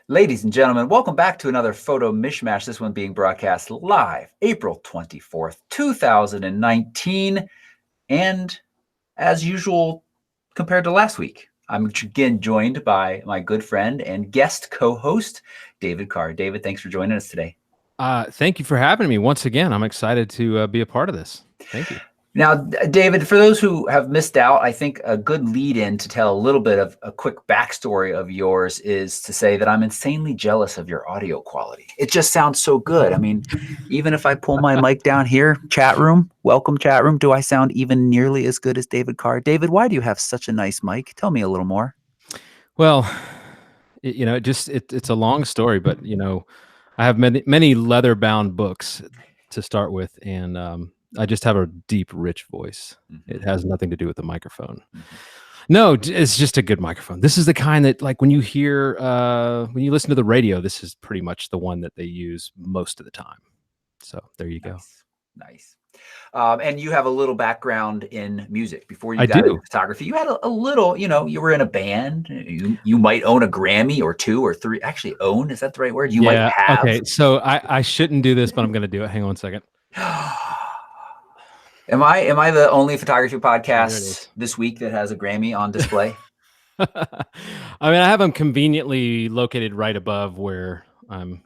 Ladies and gentlemen, welcome back to another photo mishmash. This one being broadcast live April 24th, 2019. And as usual, compared to last week, I'm again joined by my good friend and guest co-host, David Carr. David, thanks for joining us today. Thank you for having me once again. I'm excited to be a part of this. Thank you. Now, David, for those who have missed out, I think a good lead in to tell a little bit of a quick backstory of yours is to say that I'm insanely jealous of your audio quality. It just sounds so good. I mean, even if I pull my mic down here, chat room, welcome chat room, do I sound even nearly as good as David Carr? David, why do you have such a nice mic? Tell me a little more. Well, it's a long story, but I have many leather-bound books to start with, and I just have a deep, rich voice. It has nothing to do with the microphone. No, it's just a good microphone. This is the kind that, like, when you listen to the radio, this is pretty much the one that they use most of the time. So there you go. Nice. And you have a little background in music before you got into photography. You had a little, you were in a band. You might own a Grammy or two or three. Actually, own, is that the right word? You might have. Okay, so I shouldn't do this, but I'm going to do it. Hang on a second. Am I the only photography podcast this week that has a Grammy on display? I mean, I have them conveniently located right above where I'm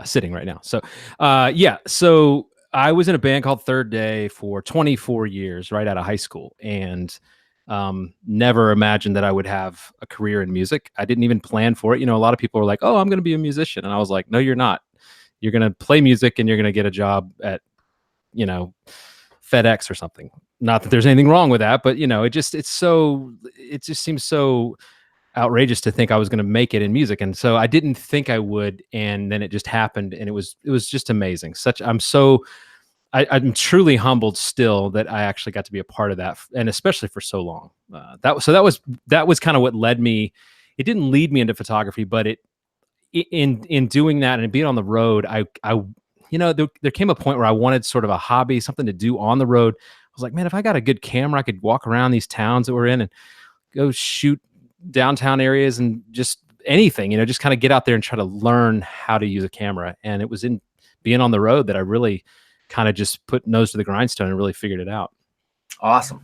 sitting right now. So, so I was in a band called Third Day for 24 years, right out of high school, and never imagined that I would have a career in music. I didn't even plan for it. A lot of people are like, "Oh, I'm going to be a musician," and I was like, "No, you're not. You're going to play music, and you're going to get a job at, FedEx or something." Not that there's anything wrong with that, but it just seems so outrageous to think I was going to make it in music. And so I didn't think I would. And then it just happened. And it was just amazing. I'm truly humbled still that I actually got to be a part of that. And especially for so long. That was kind of what led me. It didn't lead me into photography, but in doing that and being on the road, there came a point where I wanted sort of a hobby, something to do on the road. I was like, man, if I got a good camera, I could walk around these towns that we're in and go shoot downtown areas and just anything, just kind of get out there and try to learn how to use a camera. And it was in being on the road that I really kind of just put nose to the grindstone and really figured it out. Awesome.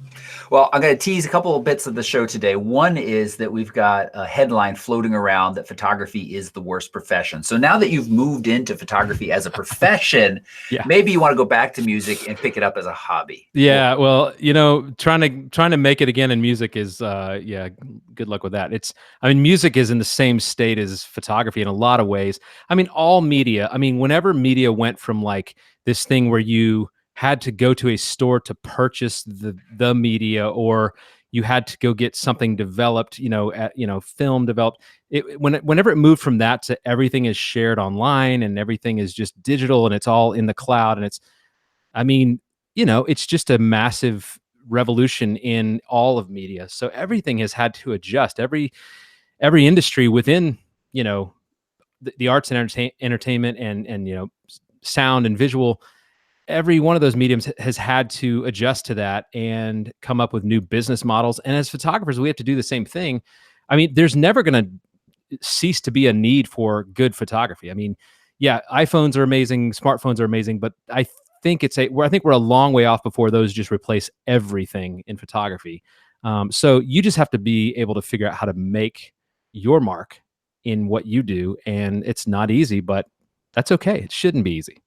Well, I'm going to tease a couple of bits of the show today. One is that we've got a headline floating around that photography is the worst profession. So now that you've moved into photography as a profession, maybe you want to go back to music and pick it up as a hobby. Yeah. Well, trying to make it again in music is, good luck with that. Music is in the same state as photography in a lot of ways. All media, whenever media went from like this thing where you had to go to a store to purchase the media, or you had to go get something developed, film developed. Whenever it moved from that to everything is shared online and everything is just digital and it's all in the cloud, and it's just a massive revolution in all of media. So everything has had to adjust. Every industry within, the arts and entertainment and sound and visual, every one of those mediums has had to adjust to that and come up with new business models. And as photographers, we have to do the same thing. There's never going to cease to be a need for good photography. iPhones are amazing, smartphones are amazing, but I think we're a long way off before those just replace everything in photography. So you just have to be able to figure out how to make your mark in what you do. And it's not easy, but that's okay. It shouldn't be easy.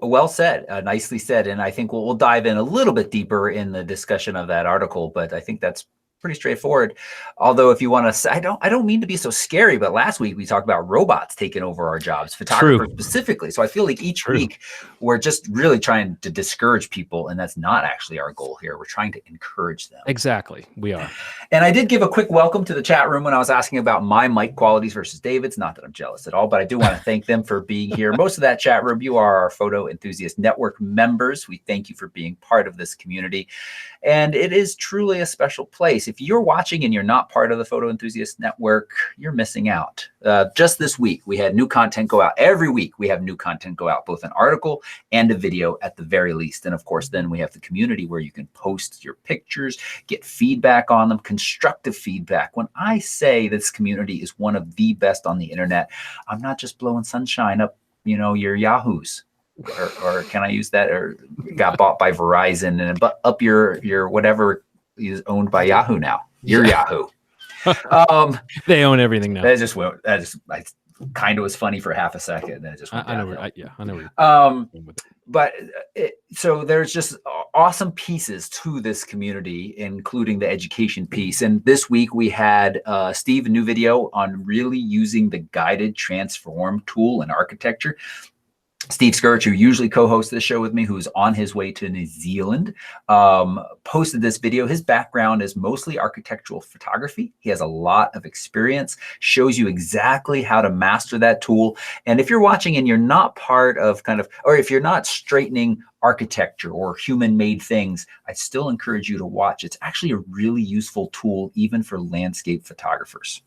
Well said, nicely said. And I think we'll dive in a little bit deeper in the discussion of that article, but I think that's pretty straightforward. Although if you want to, I don't mean to be so scary, but last week we talked about robots taking over our jobs, photographers specifically. So I feel like each week we're just really trying to discourage people, and that's not actually our goal here. We're trying to encourage them. Exactly, we are. And I did give a quick welcome to the chat room when I was asking about my mic qualities versus David's. Not that I'm jealous at all, but I do want to thank them for being here. Most of that chat room, you are our Photo Enthusiast Network members. We thank you for being part of this community. And it is truly a special place. if you're watching and you're not part of the Photo Enthusiast Network, you're missing out. Just this week, we had new content go out. Every week, we have new content go out, both an article and a video at the very least. And of course, then we have the community where you can post your pictures, get feedback on them, constructive feedback. When I say this community is one of the best on the internet, I'm not just blowing sunshine up, your Yahoos. Or can I use that? Or got bought by Verizon and up your whatever is owned by Yahoo now. Your Yahoo. They own everything now. I kind of was funny for half a second. Then it just went I know. But so there's just awesome pieces to this community, including the education piece. And this week we had Steve, a new video on really using the guided transform tool in architecture. Steve Skirch, who usually co-hosts this show with me, who's on his way to New Zealand, posted this video. His background is mostly architectural photography. He has a lot of experience, shows you exactly how to master that tool. And if you're watching and you're not part of or if you're not straightening architecture or human-made things, I still encourage you to watch. It's actually a really useful tool, even for landscape photographers.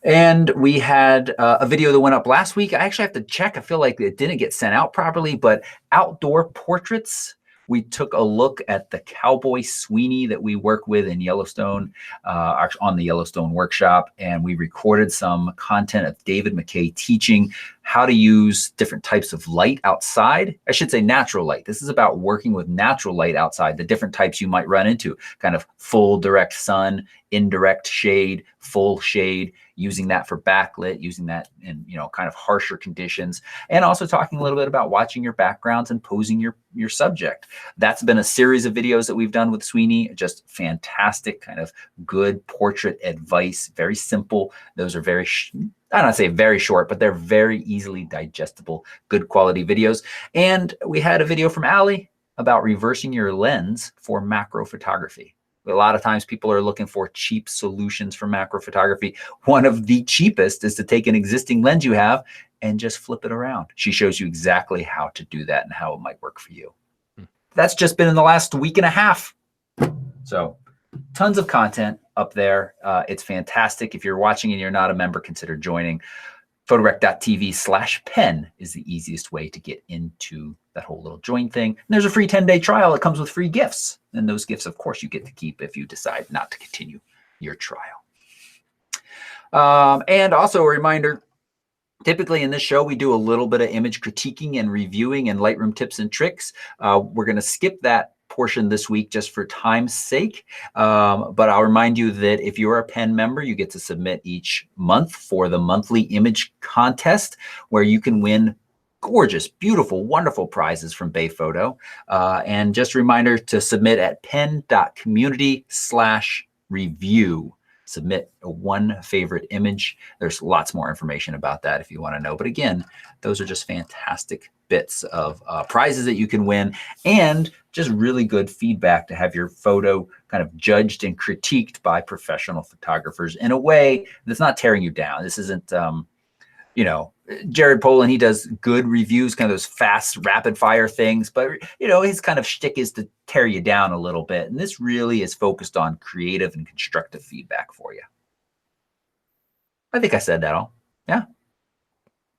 And we had a video that went up last week. I actually have to check. I feel like it didn't get sent out properly, but outdoor portraits. We took a look at the cowboy Sweeney that we work with in Yellowstone, on the Yellowstone workshop. And we recorded some content of David McKay teaching how to use different types of light outside. I should say natural light. This is about working with natural light outside, the different types you might run into, kind of full direct sun, indirect shade, full shade, using that for backlit, using that in kind of harsher conditions, and also talking a little bit about watching your backgrounds and posing your subject. That's been a series of videos that we've done with Sweeney. Just fantastic, kind of good portrait advice, very simple. Those are very I don't say very short, but they're very easily digestible, good quality videos. And we had a video from Allie about reversing your lens for macro photography. A lot of times people are looking for cheap solutions for macro photography. One of the cheapest is to take an existing lens you have and just flip it around. She shows you exactly how to do that and how it might work for you. That's just been in the last week and a half. So tons of content up there. It's fantastic. If you're watching and you're not a member, consider joining. Photorec.tv/pen is the easiest way to get into that whole little join thing. And there's a free 10-day trial. It comes with free gifts. And those gifts, of course, you get to keep if you decide not to continue your trial. And also a reminder, typically in this show, we do a little bit of image critiquing and reviewing and Lightroom tips and tricks. We're going to skip that portion this week just for time's sake. But I'll remind you that if you're a Pen member, you get to submit each month for the monthly image contest where you can win gorgeous, beautiful, wonderful prizes from Bay Photo. And just a reminder to submit at pen.community/review. Submit one favorite image. There's lots more information about that if you want to know. But again, those are just fantastic bits of prizes that you can win, and just really good feedback to have your photo kind of judged and critiqued by professional photographers in a way that's not tearing you down. This isn't, Jared Polin, he does good reviews, kind of those fast, rapid fire things, but his kind of shtick is to tear you down a little bit. And this really is focused on creative and constructive feedback for you. I think I said that all. Yeah.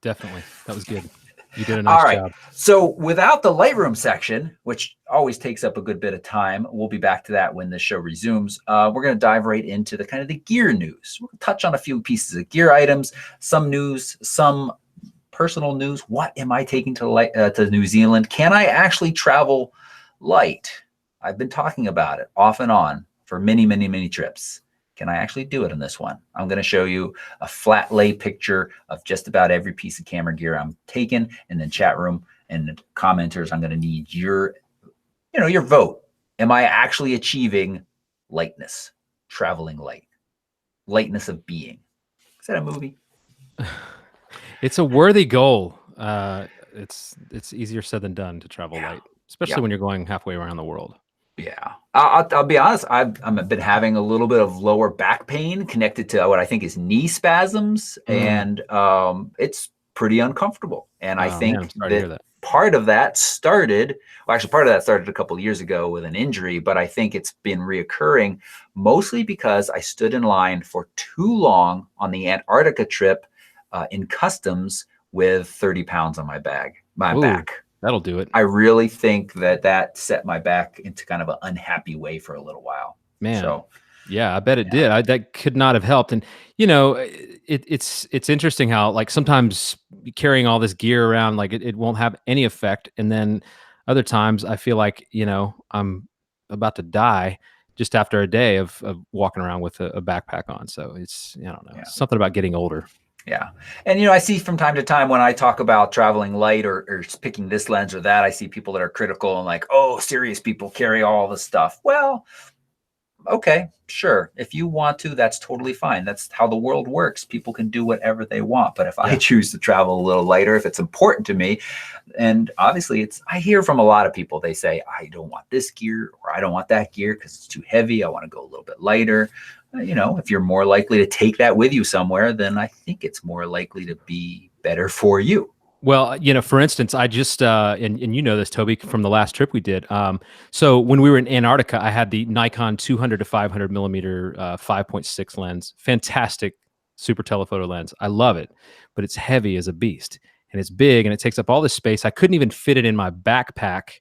Definitely. That was good. You did a nice job. So without the Lightroom section, which always takes up a good bit of time, we'll be back to that when the show resumes. We're going to dive right into the kind of the gear news. We'll touch on a few pieces of gear items, some news, some personal news. What am I taking to New Zealand? Can I actually travel light? I've been talking about it off and on for many, many, many trips. Can I actually do it in this one? I'm going to show you a flat lay picture of just about every piece of camera gear I'm taking, and then chat room and commenters, I'm going to need your vote. Am I actually achieving lightness, traveling light, lightness of being? Is that a movie? It's a worthy goal. It's easier said than done to travel light, especially when you're going halfway around the world. Yeah, I'll be honest. I've been having a little bit of lower back pain connected to what I think is knee spasms, and it's pretty uncomfortable. And I think part of that started, well, actually part of that started a couple of years ago with an injury, but I think it's been reoccurring mostly because I stood in line for too long on the Antarctica trip in customs with 30 pounds on my Ooh, back. that'll do it. I really think that set my back into kind of an unhappy way for a little while. Man. So Yeah, I bet it yeah, did. That could not have helped. And it's interesting how like sometimes carrying all this gear around like it won't have any effect, and then other times I feel like I'm about to die just after a day of walking around with a backpack on. So it's I don't know, yeah. something about getting older. Yeah. And, I see from time to time when I talk about traveling light or picking this lens or that, I see people that are critical and like, oh, serious people carry all the stuff. Well, okay, sure. If you want to, that's totally fine. That's how the world works. People can do whatever they want. But if I Yeah. choose to travel a little lighter, if it's important to me, and obviously I hear from a lot of people, they say, I don't want this gear or I don't want that gear because it's too heavy. I want to go a little bit lighter. If you're more likely to take that with you somewhere, then I think it's more likely to be better for you. Well, for instance, I just and you know this, Toby, from the last trip we did. So when we were in Antarctica, I had the Nikon 200 to 500 millimeter 5.6 lens, fantastic super telephoto lens. I love it, but it's heavy as a beast, and it's big, and it takes up all this space. I couldn't even fit it in my backpack,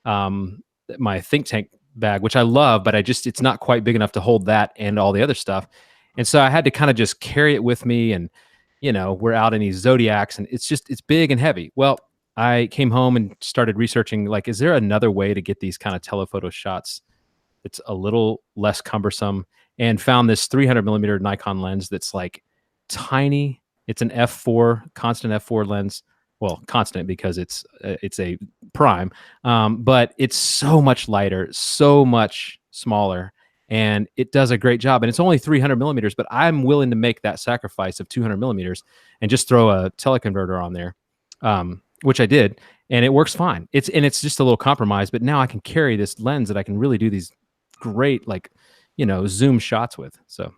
my think tank bag, which I love, but it's not quite big enough to hold that and all the other stuff, and so I had to kind of just carry it with me and we're out in these Zodiacs and it's big and heavy. Well, I came home and started researching, like, is there another way to get these kind of telephoto shots that's a little less cumbersome, and found this 300 millimeter Nikon lens that's like tiny. It's an f4, constant f4 lens. Well, constant because it's a prime, but it's so much lighter, so much smaller, and it does a great job. And it's only 300 millimeters, but I'm willing to make that sacrifice of 200 millimeters and just throw a teleconverter on there, which I did, and it works fine. It's just a little compromise, but now I can carry this lens that I can really do these great, like, zoom shots with. So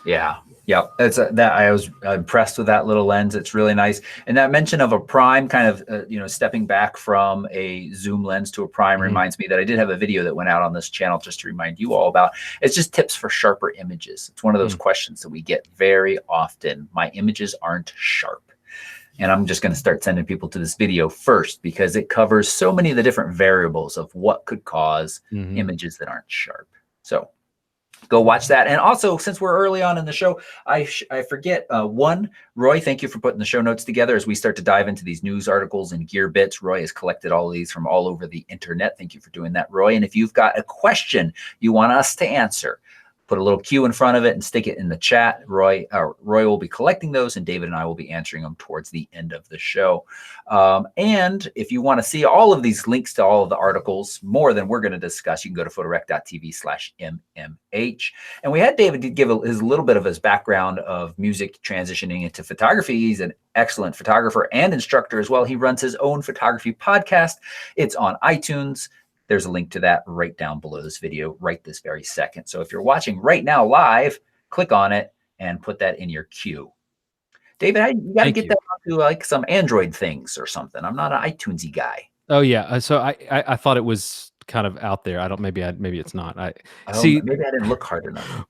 Yeah. Yeah. It's that I was impressed with that little lens. It's really nice. And that mention of a prime kind of, stepping back from a zoom lens to a prime reminds me that I did have a video that went out on this channel just to remind you all about. It's just tips for sharper images. It's one of those questions that we get very often. My images aren't sharp. And I'm just going to start sending people to this video first because it covers so many of the different variables of what could cause images that aren't sharp. So go watch that. And also, since we're early on in the show, I forget one, Roy, thank you for putting the show notes together as we start to dive into these news articles and gear bits. Roy has collected all of these from all over the internet. Thank you for doing that, Roy. And if you've got a question you want us to answer, put a little Q in front of it and stick it in the chat. Roy will be collecting those, and David and I will be answering them towards the end of the show. And if you want to see all of these links to all of the articles, more than we're going to discuss, you can go to photorec.tv/MMH. And we had David give his little bit of his background of music transitioning into photography. He's an excellent photographer and instructor as well. He runs his own photography podcast. It's on iTunes. There's a link to that right down below this video right this very second. So if you're watching right now live, click on it and put that in your queue. David, you got to get that onto like some Android things or something. I'm not an iTunesy guy. Oh yeah. So I thought it was kind of out there. I don't. Maybe it's not. Maybe I didn't look hard enough.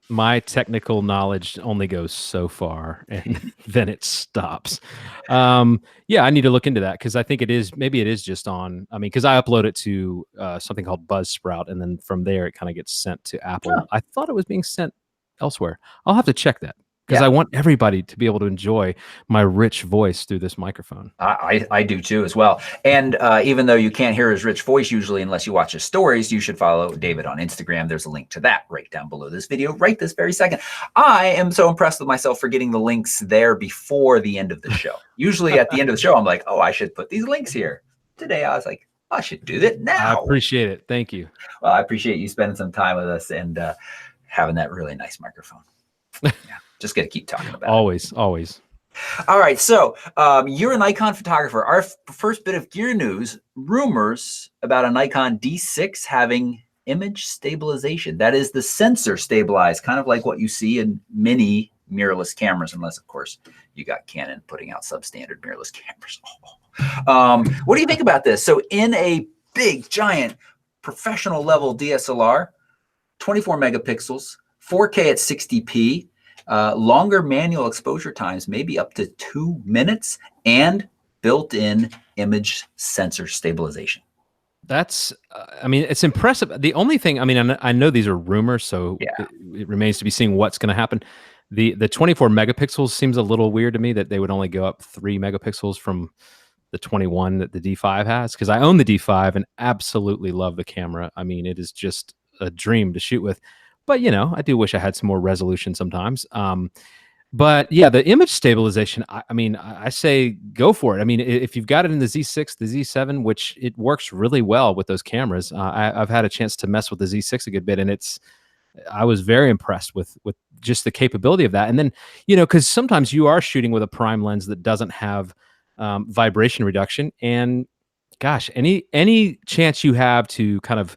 My technical knowledge only goes so far, and then it stops. Yeah, I need to look into that because I think maybe it is just on. I mean, because I upload it to something called Buzzsprout, and then from there it kind of gets sent to Apple. Oh. I thought it was being sent elsewhere. I'll have to check that. Because I want everybody to be able to enjoy my rich voice through this microphone. I do too as well. And even though you can't hear his rich voice usually unless you watch his stories, you should follow David on Instagram. There's a link to that right down below this video right this very second. I am so impressed with myself for getting the links there before the end of the show. Usually at the end of the show, I'm like, oh, I should put these links here. Today I was like, I should do that now. I appreciate it. Thank you. Well, I appreciate you spending some time with us and having that really nice microphone. Yeah. Just got to keep talking about it. Always. All right. So you're a Nikon photographer. Our first bit of gear news, rumors about a Nikon D6 having image stabilization. That is the sensor stabilized, kind of like what you see in mini mirrorless cameras, unless, of course, you got Canon putting out substandard mirrorless cameras. Oh, What do you think about this? So in a big, giant, professional level DSLR, 24 megapixels, 4K at 60p, longer manual exposure times, maybe up to 2 minutes, and built-in image sensor stabilization. That's, I mean, it's impressive. The only thing, I mean, I know these are rumors, so Yeah. it remains to be seen what's going to happen. The 24 megapixels seems a little weird to me that they would only go up 3 megapixels from the 21 that the D5 has, because I own the D5 and absolutely love the camera. I mean, it is just a dream to shoot with. But you know, I do wish I had some more resolution sometimes. But yeah, the image stabilization, I mean, I say go for it. I mean, if you've got it in the Z6, the Z7, which it works really well with those cameras. I've had a chance to mess with the Z6 a good bit, and I was very impressed with just the capability of that. And then, you know, because sometimes you are shooting with a prime lens that doesn't have vibration reduction, and gosh, any chance you have to kind of,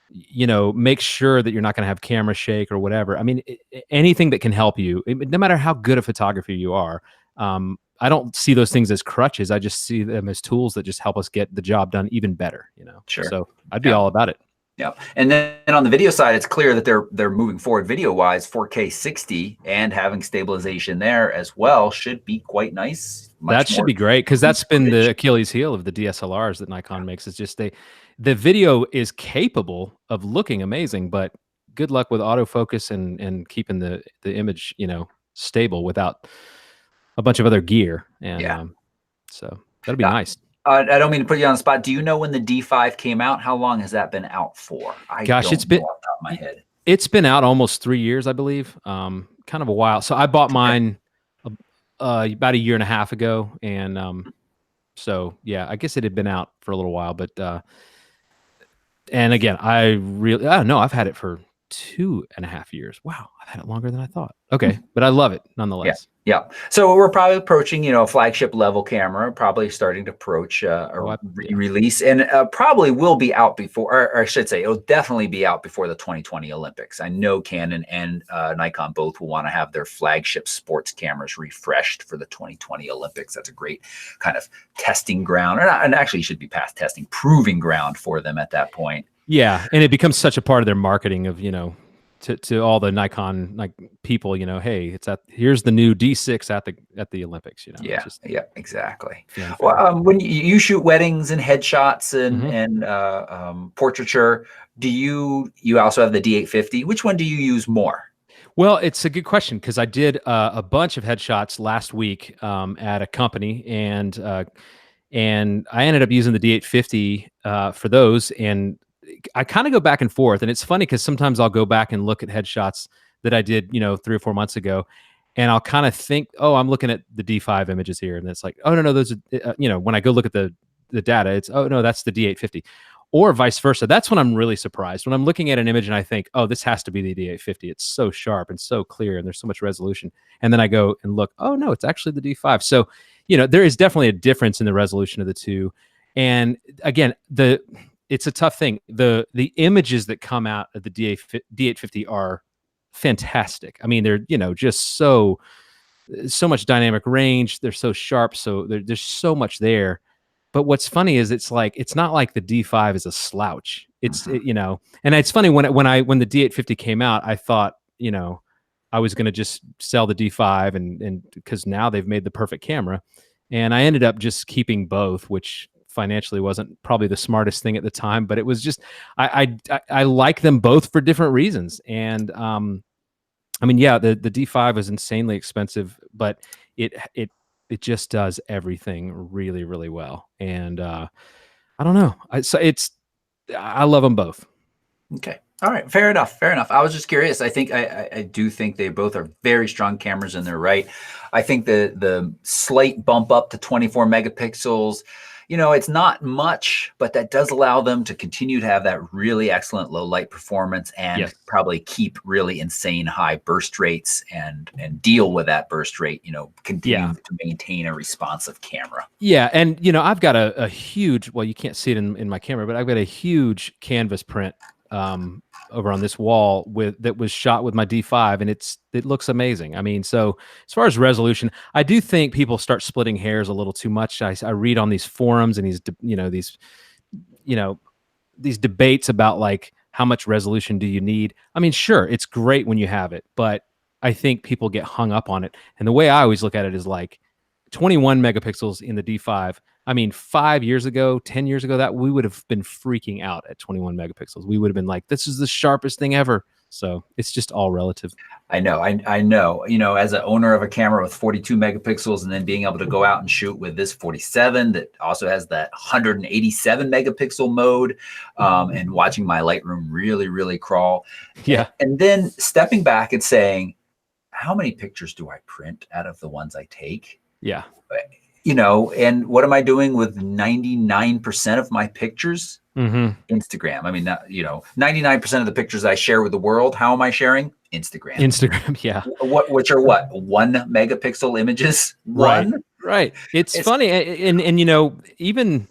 you know, make sure that you're not going to have camera shake or whatever. I mean, anything that can help you, no matter how good a photographer you are. I don't see those things as crutches. I just see them as tools that just help us get the job done even better, you know? Sure. So I'd be all about it. Yeah. And then on the video side, it's clear that they're moving forward video wise. 4K 60 and having stabilization there as well should be quite nice. That should be great, because that's been the Achilles heel of the DSLRs that Nikon makes. Is just the video is capable of looking amazing, but good luck with autofocus and keeping the image, you know, stable without a bunch of other gear. And so that'd be nice. I don't mean to put you on the spot. Do you know when the D5 came out? How long has that been out for? Gosh, it's been off the top of my head. It's been out almost 3 years, I believe. Kind of a while. So I bought mine about a year and a half ago, and so yeah, I guess it had been out for a little while. But and again, I don't know. I've had it for 2.5 years. Wow, I've had it longer than I thought. Okay, but I love it nonetheless. Yeah. So we're probably approaching, you know, a flagship level camera, probably starting to approach release, and probably will be out before, or I should say, it'll definitely be out before the 2020 Olympics. I know Canon and Nikon both will want to have their flagship sports cameras refreshed for the 2020 Olympics. That's a great kind of testing ground, and actually should be past testing, proving ground for them at that point. Yeah, and it becomes such a part of their marketing of, you know, to all the Nikon people, you know, hey, here's the new D6 at the Olympics, you know. Yeah, yeah, exactly. Well, when you shoot weddings and headshots and portraiture, do you also have the D850? Which one do you use more? Well, it's a good question, because I did a bunch of headshots last week at a company, and I ended up using the D850 for those. And I kind of go back and forth, and it's funny because sometimes I'll go back and look at headshots that I did, you know, 3 or 4 months ago, and I'll kind of think, oh, I'm looking at the D5 images here, and it's like, oh no, those are, you know, when I go look at the data, it's, oh no, that's the D850, or vice versa. That's when I'm really surprised, when I'm looking at an image and I think, oh, this has to be the D850. It's so sharp and so clear, and there's so much resolution, and then I go and look, oh no, it's actually the D5. So, you know, there is definitely a difference in the resolution of the two, and again, it's a tough thing. The images that come out of the D850 are fantastic. I mean, they're, you know, just so much dynamic range. They're so sharp. So there's so much there. But what's funny is it's not like the D5 is a slouch. It's you know, and it's funny when the D850 came out, I thought, you know, I was going to just sell the D5 and because now they've made the perfect camera, and I ended up just keeping both, which financially wasn't probably the smartest thing at the time, but it was just, I like them both for different reasons. And I mean, yeah, the D5 was insanely expensive, but it just does everything really, really well. And I don't know. I love them both. Okay. All right. Fair enough. Fair enough. I was just curious. I think I do think they both are very strong cameras in their right. I think the slight bump up to 24 megapixels, you know, it's not much, but that does allow them to continue to have that really excellent low light performance and probably keep really insane high burst rates and deal with that burst rate, you know, continue to maintain a responsive camera. Yeah. And, you know, I've got a huge, well, you can't see it in my camera, but I've got a huge canvas print over on this wall that was shot with my D5, and it looks amazing. I mean, so as far as resolution, I do think people start splitting hairs a little too much. I read on these forums and these debates about like how much resolution do you need. I mean, sure, it's great when you have it, but I think people get hung up on it. And the way I always look at it is like 21 megapixels in the D5. I mean, 5 years ago, 10 years ago, that we would have been freaking out at 21 megapixels. We would have been like, this is the sharpest thing ever. So it's just all relative. I know. I know. As an owner of a camera with 42 megapixels, and then being able to go out and shoot with this 47 that also has that 187 megapixel mode, and watching my Lightroom really, really crawl. Yeah. And then stepping back and saying, how many pictures do I print out of the ones I take? Yeah. And what am I doing with 99% of my pictures? Mm-hmm. Instagram. I mean, 99% of the pictures I share with the world, how am I sharing? Instagram, yeah. Which are what? 1 megapixel images? One? Right. It's funny. And even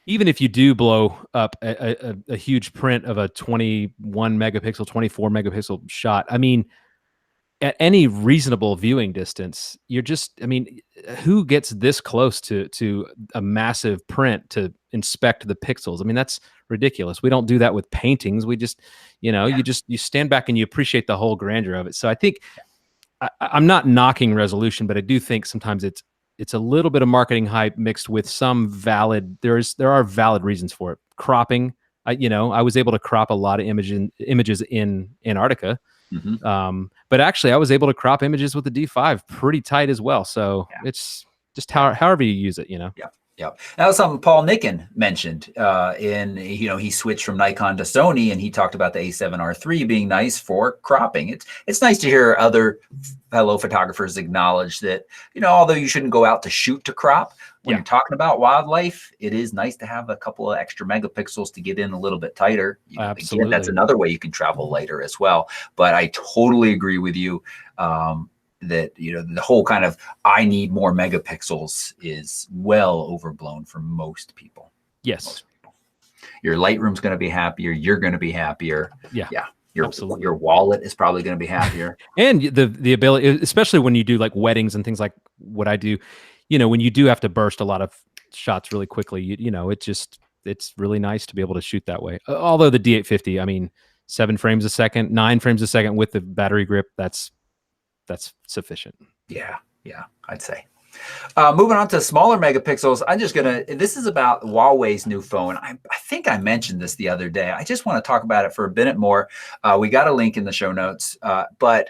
if you do blow up a huge print of a 21 megapixel, 24 megapixel shot, I mean, at any reasonable viewing distance, who gets this close to a massive print to inspect the pixels? I mean, that's ridiculous. We don't do that with paintings. We just, you stand back and you appreciate the whole grandeur of it. So I think I'm not knocking resolution, but I do think sometimes it's a little bit of marketing hype mixed with some valid. There are valid reasons for it. Cropping. I was able to crop a lot of images in Antarctica. Mm-hmm. But actually, I was able to crop images with the D5 pretty tight as well. So it's just however you use it, Yeah. That was something Paul Nicken mentioned. He switched from Nikon to Sony, and he talked about the A7R3 being nice for cropping. It's nice to hear other fellow photographers acknowledge that, although you shouldn't go out to shoot to crop, when you're talking about wildlife, it is nice to have a couple of extra megapixels to get in a little bit tighter. Absolutely. Again, that's another way you can travel lighter as well. But I totally agree with you. That the whole kind of I need more megapixels is well overblown for most people. Yes. Most people. Your Lightroom's going to be happier. You're going to be happier. Yeah. Your wallet is probably going to be happier. And the ability, especially when you do like weddings and things like what I do, when you do have to burst a lot of shots really quickly, it's really nice to be able to shoot that way. Although the D850, I mean, 7 frames a second, 9 frames a second with the battery grip, that's sufficient. Yeah, I'd say. Moving on to smaller megapixels, this is about Huawei's new phone. I think I mentioned this the other day. I just want to talk about it for a minute more. We got a link in the show notes, but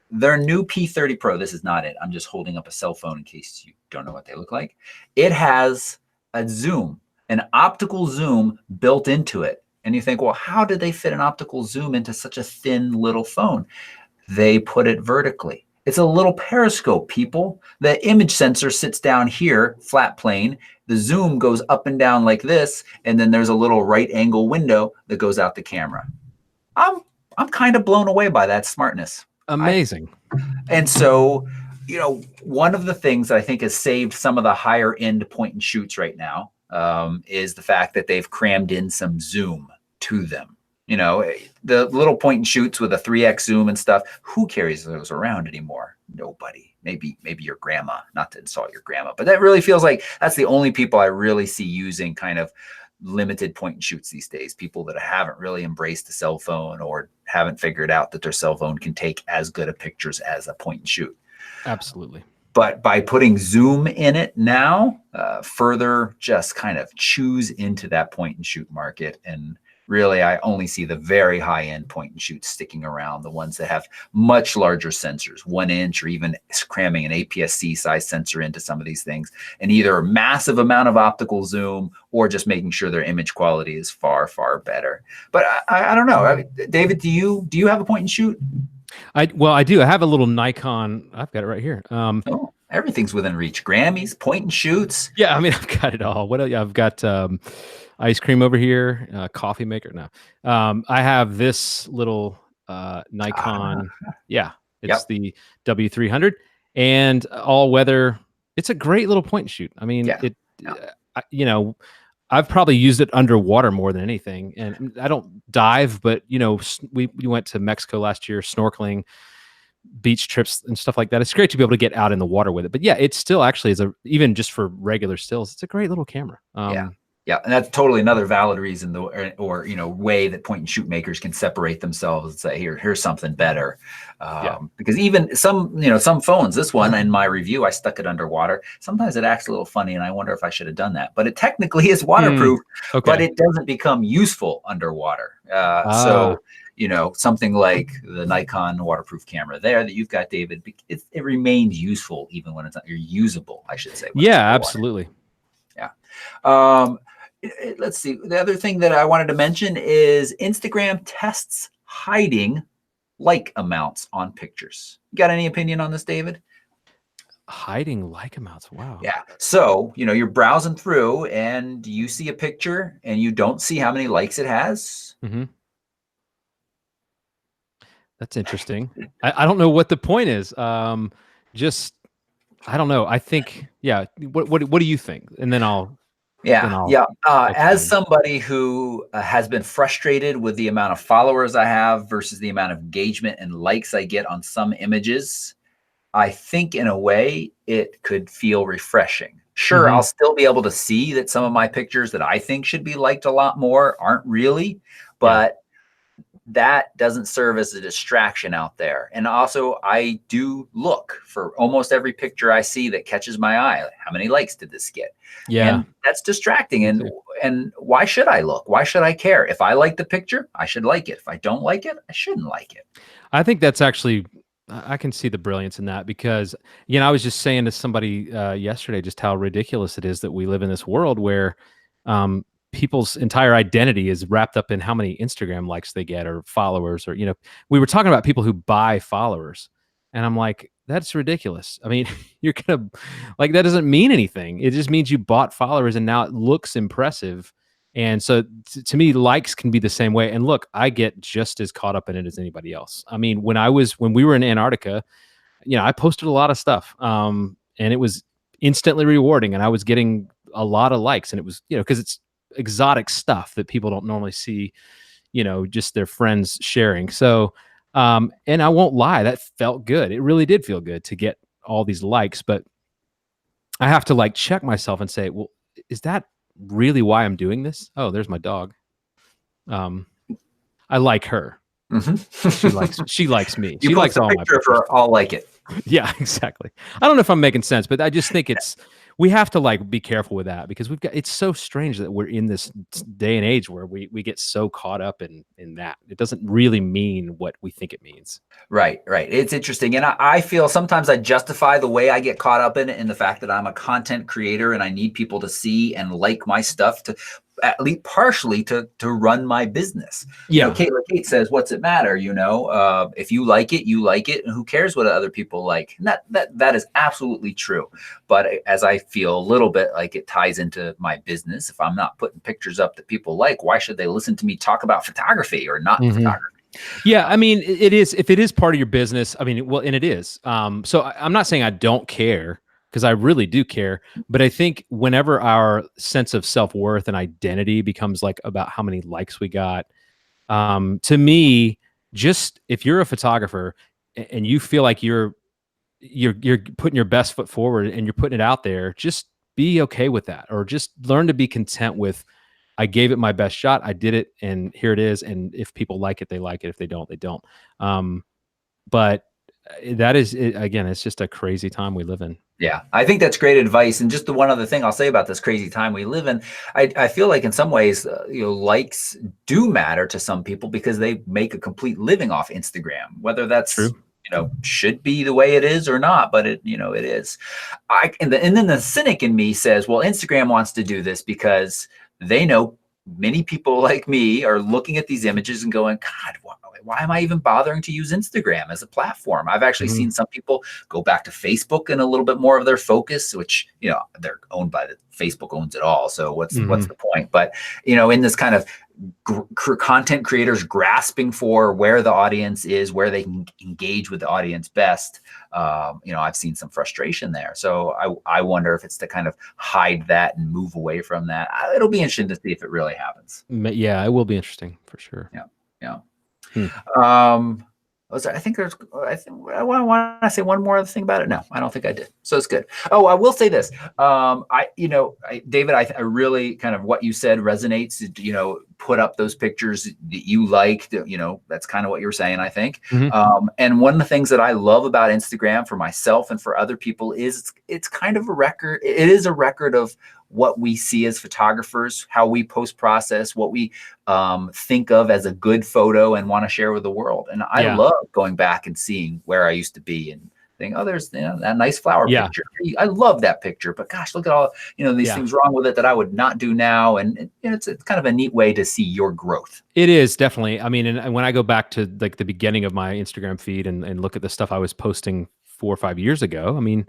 their new P30 Pro, this is not it. I'm just holding up a cell phone in case you don't know what they look like. It has a zoom, an optical zoom built into it. And you think, well, how did they fit an optical zoom into such a thin little phone? They put it vertically. It's a little periscope, people. The image sensor sits down here, flat plane. The zoom goes up and down like this, and then there's a little right angle window that goes out the camera. I'm kind of blown away by that smartness. Amazing. And so, one of the things that I think has saved some of the higher end point and shoots right now is the fact that they've crammed in some zoom to them. The little point and shoots with a 3x zoom and stuff, who carries those around anymore? Nobody. Maybe your grandma, not to insult your grandma, but that really feels like that's the only people I really see using kind of limited point and shoots these days. People that haven't really embraced the cell phone or haven't figured out that their cell phone can take as good of pictures as a point and shoot. Absolutely. But by putting zoom in it now, further just kind of chews into that point and shoot market. And really, I only see the very high-end point and shoots sticking around, the ones that have much larger sensors, 1 inch, or even cramming an APS-C size sensor into some of these things, and either a massive amount of optical zoom or just making sure their image quality is far, far better. But I don't know. David, do you have a point and shoot? I do. I have a little Nikon. I've got it right here. Everything's within reach. Grammys, point and shoots. Yeah, I mean, I've got it all. What else? I've got ice cream over here, coffee maker. No, I have this little Nikon. Yeah, it's the W300 and all weather. It's a great little point and shoot. I mean, I've probably used it underwater more than anything. And I don't dive, but we went to Mexico last year snorkeling, beach trips and stuff like that. It's great to be able to get out in the water with it. But yeah, it still actually is even just for regular stills, it's a great little camera. Yeah. Yeah, and that's totally another valid reason, or way that point and shoot makers can separate themselves and say, here's something better. Because even some phones, this one in my review, I stuck it underwater. Sometimes it acts a little funny, and I wonder if I should have done that. But it technically is waterproof, but it doesn't become useful underwater. So something like the Nikon waterproof camera there that you've got, David, it remains useful even when it's not. You're usable, I should say. Yeah, absolutely. Yeah. Let's see. The other thing that I wanted to mention is Instagram tests hiding like amounts on pictures. You got any opinion on this, David? Hiding like amounts. Wow. Yeah. So, you're browsing through and you see a picture and you don't see how many likes it has. Mm-hmm. That's interesting. I don't know what the point is. Just, I don't know. I think, yeah. What do you think? And then I'll. As somebody who has been frustrated with the amount of followers I have versus the amount of engagement and likes I get on some images, I think in a way it could feel refreshing. Sure, I'll still be able to see that some of my pictures that I think should be liked a lot more aren't really, but that doesn't serve as a distraction out there. And also, I do look for almost every picture I see that catches my eye. Like, how many likes did this get? Yeah. And that's distracting. And why should I look? Why should I care? If I like the picture, I should like it. If I don't like it, I shouldn't like it. I think that's actually, I can see the brilliance in that because, I was just saying to somebody yesterday just how ridiculous it is that we live in this world where people's entire identity is wrapped up in how many Instagram likes they get or followers, or, we were talking about people who buy followers, and I'm like, that's ridiculous. I mean, you're going to that doesn't mean anything. It just means you bought followers and now it looks impressive. And so to me, likes can be the same way. And look, I get just as caught up in it as anybody else. I mean, when we were in Antarctica, I posted a lot of stuff, and it was instantly rewarding, and I was getting a lot of likes, and it was, because it's exotic stuff that people don't normally see, just their friends sharing. So, and I won't lie, that felt good. It really did feel good to get all these likes, but I have to check myself and say, well, is that really why I'm doing this? Oh, there's my dog. I like her. Mm-hmm. She likes me. She likes all my pictures. I'll like it. Yeah, exactly. I don't know if I'm making sense, but I just think we have to be careful with that because it's so strange that we're in this day and age where we get so caught up in that. It doesn't really mean what we think it means. Right. It's interesting. And I feel sometimes I justify the way I get caught up in it in the fact that I'm a content creator and I need people to see and like my stuff to at least partially to run my business. Yeah. Kate says, what's it matter? If you like it, you like it. And who cares what other people like? And that is absolutely true. But as I feel a little bit like it ties into my business, if I'm not putting pictures up that people like, why should they listen to me talk about photography or not photography? Yeah, I mean, it is, if it is part of your business, I mean, well, and it is. So I'm not saying I don't care, because I really do care. But I think whenever our sense of self-worth and identity becomes about how many likes we got, to me, just if you're a photographer and you feel like you're putting your best foot forward and you're putting it out there, just be okay with that, or just learn to be content with, I gave it my best shot. I did it, and here it is. And if people like it, they like it. If they don't, they don't. But that is, again, it's just a crazy time we live in. Yeah, I think that's great advice. And just the one other thing I'll say about this crazy time we live in, I feel like in some ways, likes do matter to some people because they make a complete living off Instagram, whether that's true. Should be the way it is or not, but it is. And then the cynic in me says, well, Instagram wants to do this because they know many people like me are looking at these images and going, God, wow, why am I even bothering to use Instagram as a platform? I've actually Mhm. seen some people go back to Facebook and a little bit more of their focus, which, they're owned by Facebook owns it all. So what's Mhm. the point? But, in this kind of content creators grasping for where the audience is, where they can engage with the audience best, I've seen some frustration there. So I wonder if it's to kind of hide that and move away from that. It'll be interesting to see if it really happens. Yeah, it will be interesting for sure. Yeah. Yeah. Hmm. I think I want to say one more thing about it. No, I don't think I did. So it's good. Oh, I will say this. David, I really kind of what you said resonates. Put up those pictures that you like. That's kind of what you were saying, I think. Mhm. And one of the things that I love about Instagram for myself and for other people is it's kind of a record. It is a record of what we see as photographers, how we post process, what we think of as a good photo and want to share with the world. And I Yeah. love going back and seeing where I used to be and think, oh, there's that nice flower Yeah. picture. I love that picture, but gosh, look at all these Yeah. things wrong with it that I would not do now. And it's kind of a neat way to see your growth. It is definitely. I mean, and when I go back to like the beginning of my Instagram feed and look at the stuff I was posting 4 or 5 years ago, I mean,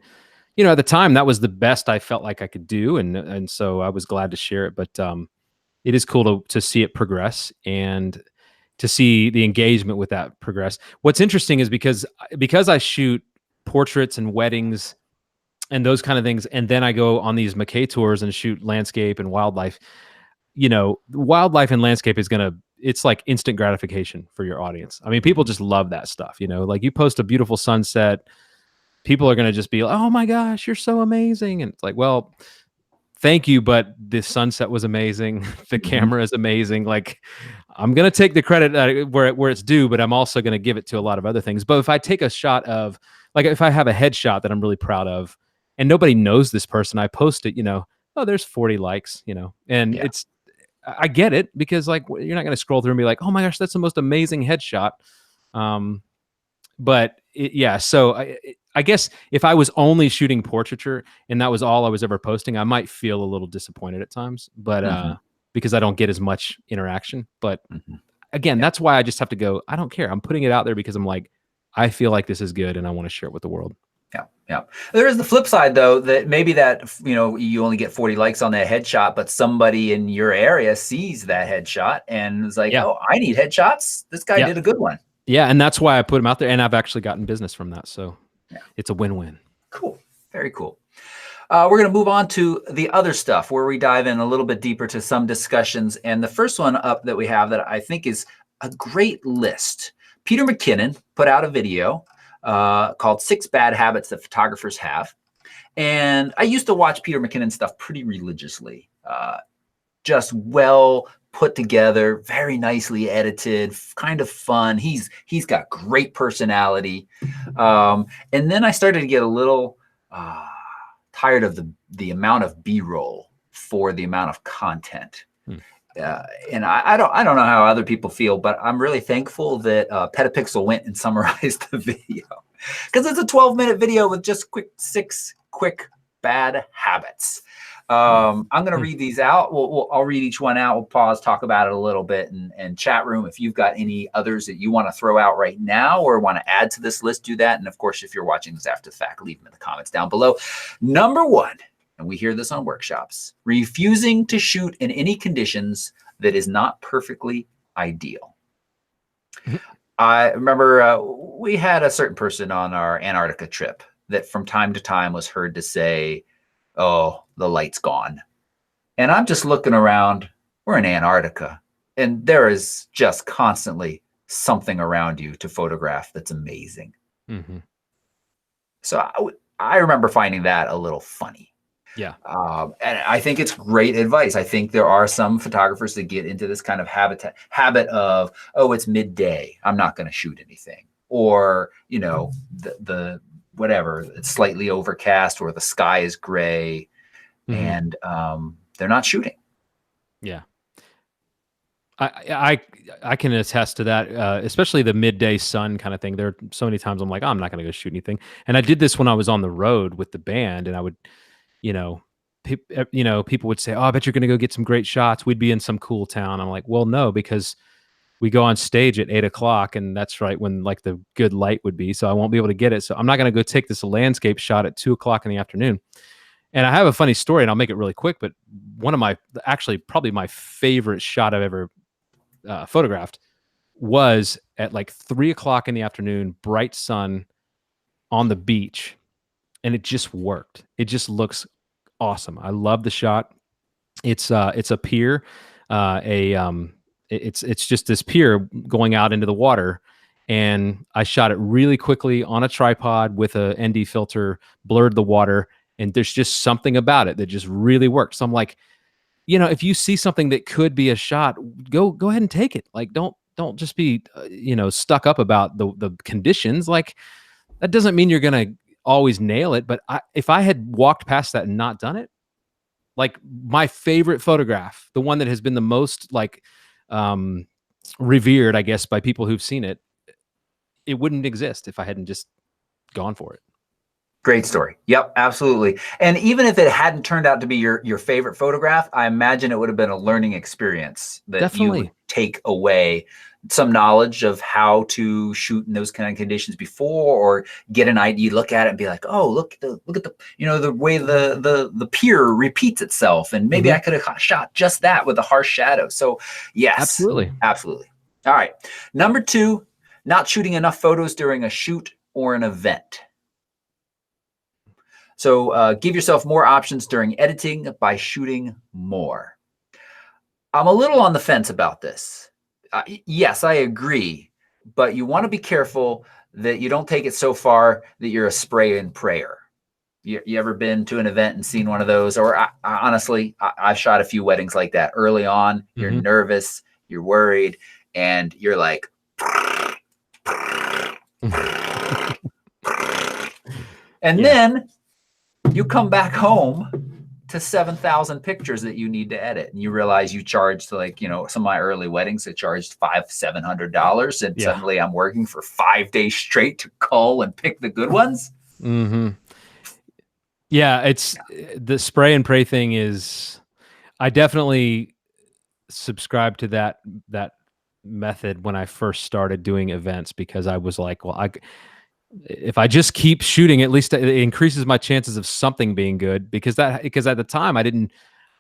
at the time that was the best I felt like I could do, and so I was glad to share it. But it is cool to see it progress and to see the engagement with that progress. What's interesting is because I shoot portraits and weddings and those kind of things, and then I go on these McKay tours and shoot landscape and wildlife. Wildlife and landscape it's like instant gratification for your audience. I mean, people just love that stuff. Like you post a beautiful sunset, people are going to just be like, oh my gosh, you're so amazing. And it's like, well, thank you, but the sunset was amazing. The camera is amazing. Like, I'm going to take the credit where it's due, but I'm also going to give it to a lot of other things. But if I take a shot of, like, if I have a headshot that I'm really proud of and nobody knows this person, I post it, oh, there's 40 likes, and Yeah. I get it, because like you're not going to scroll through and be like, oh my gosh, that's the most amazing headshot. So I guess if I was only shooting portraiture and that was all I was ever posting, I might feel a little disappointed at times, but because I don't get as much interaction. But again, that's why I just have to go, I don't care. I'm putting it out there because I'm like, I feel like this is good and I want to share it with the world. Yeah. Yeah. There is the flip side though, that maybe that, you only get 40 likes on that headshot, but somebody in your area sees that headshot and is like, Yeah. oh, I need headshots. This guy did a good one. Yeah. And that's why I put them out there, and I've actually gotten business from that. So it's a win-win. Cool. Very cool. We're going to move on to the other stuff where we dive in a little bit deeper to some discussions. And the first one up that we have that I think is a great list. Peter McKinnon put out a video called 6 Bad Habits That Photographers Have. And I used to watch Peter McKinnon stuff pretty religiously. Just well put together, very nicely edited, kind of fun. He's got great personality. And then I started to get a little tired of the amount of B-roll for the amount of content. And I don't know how other people feel, but I'm really thankful that Petapixel went and summarized the video, because it's a 12-minute video with just 6 quick bad habits. I'm going to read these out. I'll read each one out. We'll pause, talk about it a little bit, and chat room. If you've got any others that you want to throw out right now or want to add to this list, do that. And of course, if you're watching this after the fact, leave them in the comments down below. Number 1, and we hear this on workshops, refusing to shoot in any conditions that is not perfectly ideal. I remember we had a certain person on our Antarctica trip that from time to time was heard to say, oh, the light's gone. And I'm just looking around. We're in Antarctica, and there is just constantly something around you to photograph that's amazing. So I remember finding that a little funny. Yeah. And I think it's great advice. I think there are some photographers that get into this kind of habit of, oh, it's midday, I'm not going to shoot anything. Or, the whatever, it's slightly overcast or the sky is gray, and they're not shooting. Yeah. I can attest to that, especially the midday sun kind of thing. There are so many times I'm like, oh, I'm not going to go shoot anything. And I did this when I was on the road with the band, and I would, people would say, oh, I bet you're going to go get some great shots. We'd be in some cool town. I'm like, well, no, because we go on stage at 8 o'clock, and that's right when like the good light would be. So I won't be able to get it. So I'm not going to go take this landscape shot at 2 o'clock in the afternoon. And I have a funny story, and I'll make it really quick. But one of actually probably my favorite shot I've ever photographed was at like 3 o'clock in the afternoon, bright sun on the beach, and it just worked. It just looks awesome. I love the shot. It's a pier, it's just this pier going out into the water, and I shot it really quickly on a tripod with a ND filter, blurred the water, and there's just something about it that just really works. So I'm like, if you see something that could be a shot, go ahead and take it. Like, don't just be stuck up about the conditions. Like, that doesn't mean you're gonna always nail it. But if I had walked past that and not done it, like my favorite photograph, the one that has been the most like revered, I guess, by people who've seen it, it wouldn't exist if I hadn't just gone for it. Great story. Yep, absolutely. And even if it hadn't turned out to be your favorite photograph, I imagine it would have been a learning experience that Definitely. you would take away some knowledge of how to shoot in those kind of conditions before, or get an idea, look at it and be like, oh, look at the the way the pier repeats itself, and maybe I could have shot just that with a harsh shadow. So yes, Absolutely. All right, number 2, not shooting enough photos during a shoot or an event. So give yourself more options during editing by shooting more. I'm a little on the fence about this. Yes, I agree, but you want to be careful that you don't take it so far that you're a spray and prayer. You ever been to an event and seen one of those? Or honestly, I've shot a few weddings like that. Early on, you're nervous, you're worried, and you're like, and then you come back home to 7,000 pictures that you need to edit, and you realize you charged, like, some of my early weddings, I charged $700, and suddenly I'm working for 5 days straight to cull and pick the good ones. Yeah, it's the spray and pray thing is, I definitely subscribe to that method when I first started doing events, because I was like, well, if I just keep shooting, at least it increases my chances of something being good, because at the time I didn't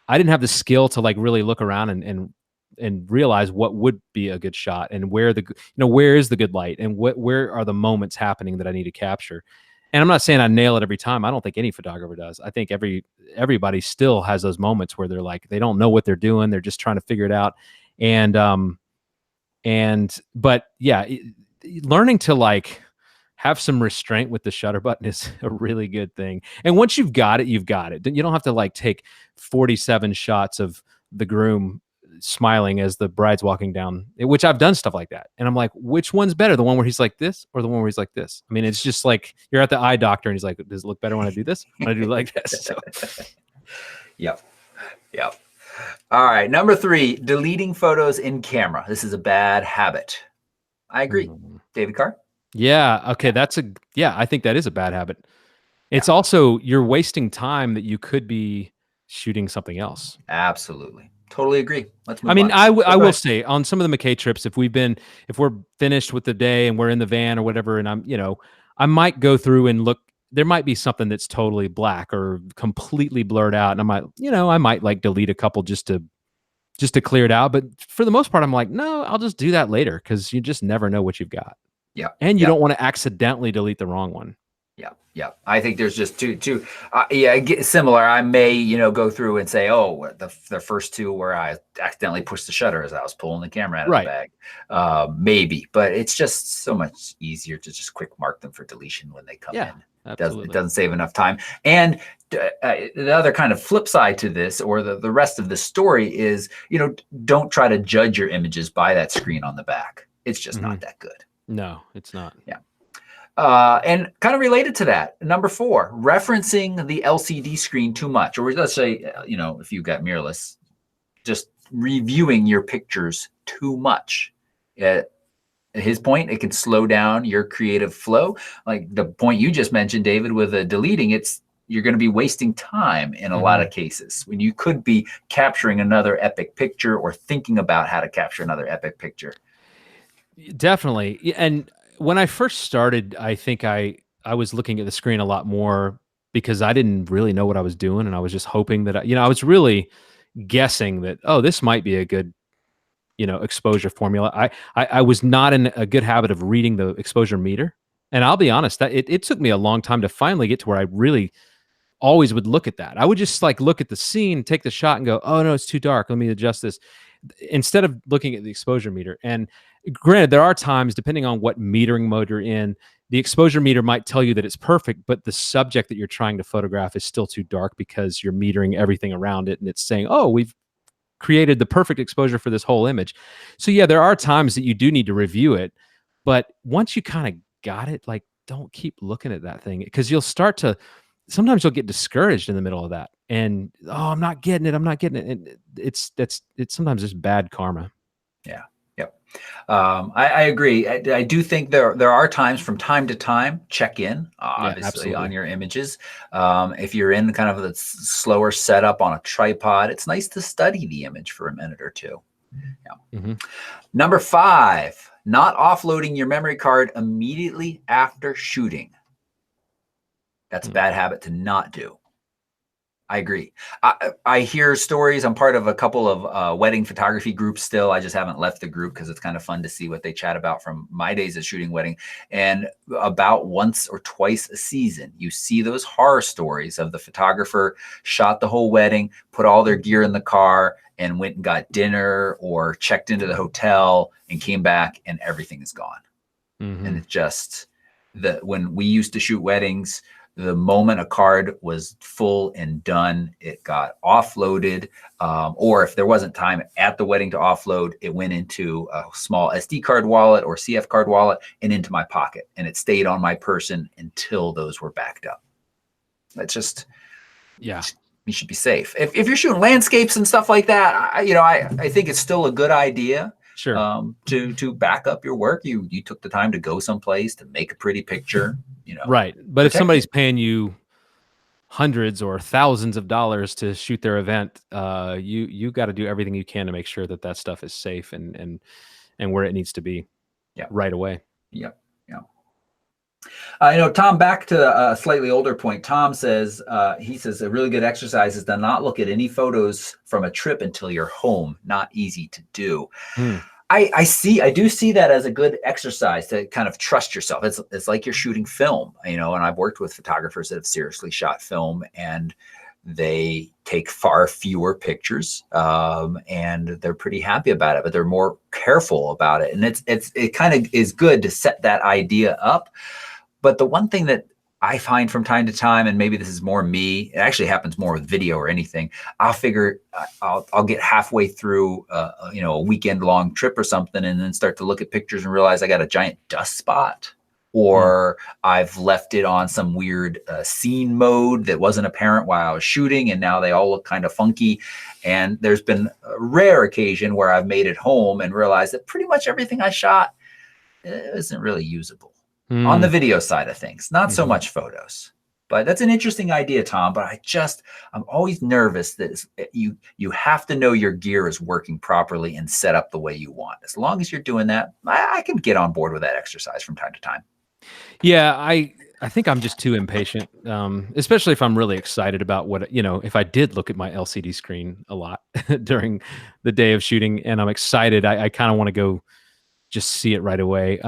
have the skill to like really look around and realize what would be a good shot, and where where is the good light, and where are the moments happening that I need to capture. And I'm not saying I nail it every time. I don't think any photographer does. I think everybody still has those moments where they're like, they don't know what they're doing. They're just trying to figure it out. But yeah, learning to like have some restraint with the shutter button is a really good thing. And once you've got it, you've got it. You don't have to like take 47 shots of the groom smiling as the bride's walking down, which I've done stuff like that. And I'm like, which one's better? The one where he's like this, or the one where he's like this? I mean, it's just like you're at the eye doctor and he's like, does it look better when I do this? When I do like this? So. Yep. All right. Number 3, deleting photos in camera. This is a bad habit. I agree. David Carr? Yeah. Okay. I think that is a bad habit. It's also, you're wasting time that you could be shooting something else. Absolutely. Totally agree. Let's move on. I will say, on some of the McKay trips, if we're finished with the day and we're in the van or whatever, and I might go through and look, there might be something that's totally black or completely blurred out. And I might like delete a couple just to clear it out. But for the most part, I'm like, no, I'll just do that later, because you just never know what you've got. Yeah. And you don't want to accidentally delete the wrong one. Yeah. I think there's just two. Similar. I may, go through and say, oh, the first 2 where I accidentally pushed the shutter as I was pulling the camera out of the bag. Maybe, but it's just so much easier to just quick mark them for deletion when they come in. Absolutely. It doesn't save enough time. And the other kind of flip side to this, or the rest of the story, is, don't try to judge your images by that screen on the back. It's just not that good. No, it's not. Yeah. And kind of related to that, number 4, referencing the LCD screen too much, or let's say, if you've got mirrorless, just reviewing your pictures too much. At his point, it can slow down your creative flow. Like the point you just mentioned, David, with deleting, you're going to be wasting time in a lot of cases when you could be capturing another epic picture, or thinking about how to capture another epic picture. Definitely. And when I first started, I think I was looking at the screen a lot more because I didn't really know what I was doing, and I was just hoping that I was really guessing that, oh, this might be a good, exposure formula. I was not in a good habit of reading the exposure meter. And I'll be honest, that it took me a long time to finally get to where I really always would look at that. I would just like look at the scene, take the shot and go, "Oh no, it's too dark. Let me adjust this." Instead of looking at the exposure meter. And granted, there are times, depending on what metering mode you're in, the exposure meter might tell you that it's perfect, but the subject that you're trying to photograph is still too dark because you're metering everything around it and it's saying, "Oh, we've created the perfect exposure for this whole image." So yeah, there are times that you do need to review it, but once you kind of got it, like don't keep looking at that thing because you'll start to sometimes you'll get discouraged in the middle of that and oh, I'm not getting it. And it's sometimes just bad karma. Yeah. Yep. I agree. I do think there are times from time to time, check in, Yeah, obviously, on absolutely. your images. If you're in kind of a slower setup on a tripod, it's nice to study the image for a minute or two. Yeah. Hmm. Number 5, not offloading your memory card immediately after shooting. That's a bad habit to not do. I agree. I hear stories. I'm part of a couple of wedding photography groups still. I just haven't left the group because it's kind of fun to see what they chat about from my days of shooting wedding. And about once or twice a season, you see those horror stories of the photographer shot the whole wedding, put all their gear in the car, and went and got dinner or checked into the hotel and came back and everything is gone. And Hmm. it's just when we used to shoot weddings, the moment a card was full and done, it got offloaded. Or if there wasn't time at the wedding to offload, it went into a small SD card wallet or CF card wallet and into my pocket. And it stayed on my person until those were backed up. That's just, Yeah, you should be safe. If you're shooting landscapes and stuff like that, I think it's still a good idea sure. to back up your work. You took the time to go someplace to make a pretty picture, Right. But if protect somebody's it. paying you hundreds or thousands of dollars to shoot their event, you got to do everything you can to make sure that that stuff is safe and where it needs to be Yeah. right away. Yep. Yeah. Tom, back to a slightly older point. Tom says, he says a really good exercise is to not look at any photos from a trip until you're home. Not easy to do. Hmm. I do see that as a good exercise to kind of trust yourself. It's like you're shooting film, and I've worked with photographers that have seriously shot film and they take far fewer pictures, and they're pretty happy about it, but they're more careful about it. And it kind of is good to set that idea up. But the one thing that I find from time to time, and maybe this is more me, it actually happens more with video or anything. I'll figure I'll get halfway through, a weekend long trip or something, and then start to look at pictures and realize I got a giant dust spot, Hmm. or I've left it on some weird scene mode that wasn't apparent while I was shooting, and now they all look kind of funky. And there's been a rare occasion where I've made it home and realized that pretty much everything I shot isn't really usable on the Hmm. video side of things, not so Hmm. much photos. But that's an interesting idea, Tom. But I'm always nervous that you have to know your gear is working properly and set up the way you want. As long as you're doing that, I can get on board with that exercise from time to time. Yeah, I think I'm just too impatient, especially if I'm really excited about if I did look at my LCD screen a lot during the day of shooting and I'm excited, I kind of want to go just see it right away.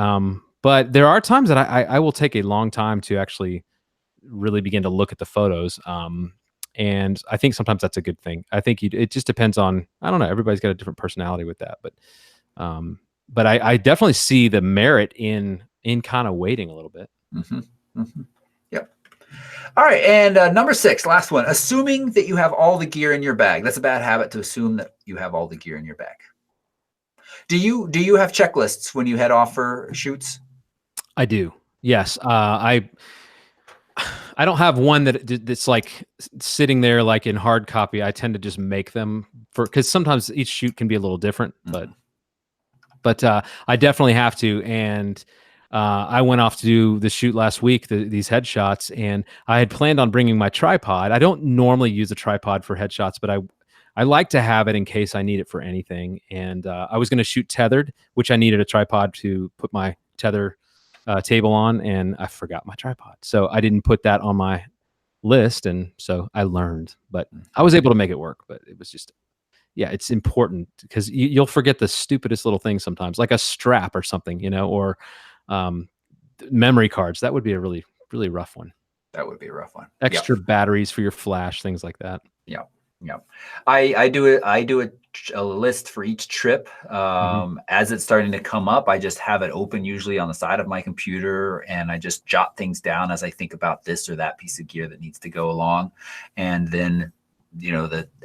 But there are times that I will take a long time to actually really begin to look at the photos. And I think sometimes that's a good thing. I think it just depends on, I don't know, everybody's got a different personality with that, um, but I definitely see the merit in kind of waiting a little bit. Hmm. Hmm. Yep. All right. And number 6, last one. Assuming that you have all the gear in your bag. That's a bad habit to assume that you have all the gear in your bag. Do you have checklists when you head off for shoots? I do. Yes. I don't have one that's like sitting there like in hard copy. I tend to just make them because sometimes each shoot can be a little different, Mhm. but I definitely have to. And I went off to do the shoot last week, these headshots, and I had planned on bringing my tripod. I don't normally use a tripod for headshots, but I like to have it in case I need it for anything. And I was going to shoot tethered, which I needed a tripod to put my tether table on, and I forgot my tripod. So I didn't put that on my list. And so I learned, but I was able to make it work. But it was just, yeah, it's important because you'll forget the stupidest little things sometimes, like a strap or something, or memory cards. That would be a really, really rough one. That would be a rough one. Extra batteries for your flash, things like that. Yeah. Yeah. I do it. I do a list for each trip. As it's starting to come up, I just have it open usually on the side of my computer, and I just jot things down as I think about this or that piece of gear that needs to go along. And then,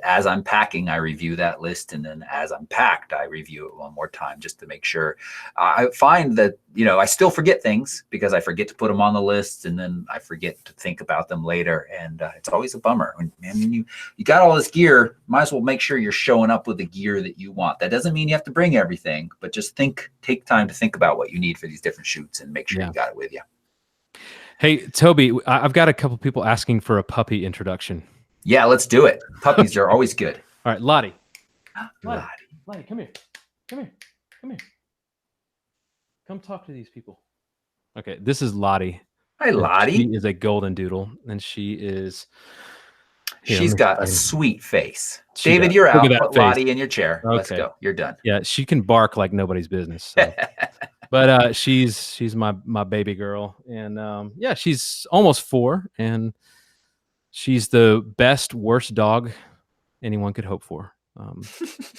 as I'm packing, I review that list. And then as I'm packed, I review it one more time just to make sure. I find that, I still forget things because I forget to put them on the list, and then I forget to think about them later. And it's always a bummer. Man, you got all this gear, might as well make sure you're showing up with the gear that you want. That doesn't mean you have to bring everything, but just take time to think about what you need for these different shoots and make sure you got it with you. Hey, Toby, I've got a couple people asking for a puppy introduction. Yeah, let's do it. Puppies are always good. All right, Lottie. Lottie, come here. Come here. Come talk to these people. Okay, this is Lottie. Hi, Lottie. She is a golden doodle, and she is... She's got a sweet face. David, you're out. Put Lottie in your chair. Okay. Let's go. You're done. Yeah, she can bark like nobody's business. So. But she's my baby girl, and she's almost 4, and she's the best, worst dog anyone could hope for.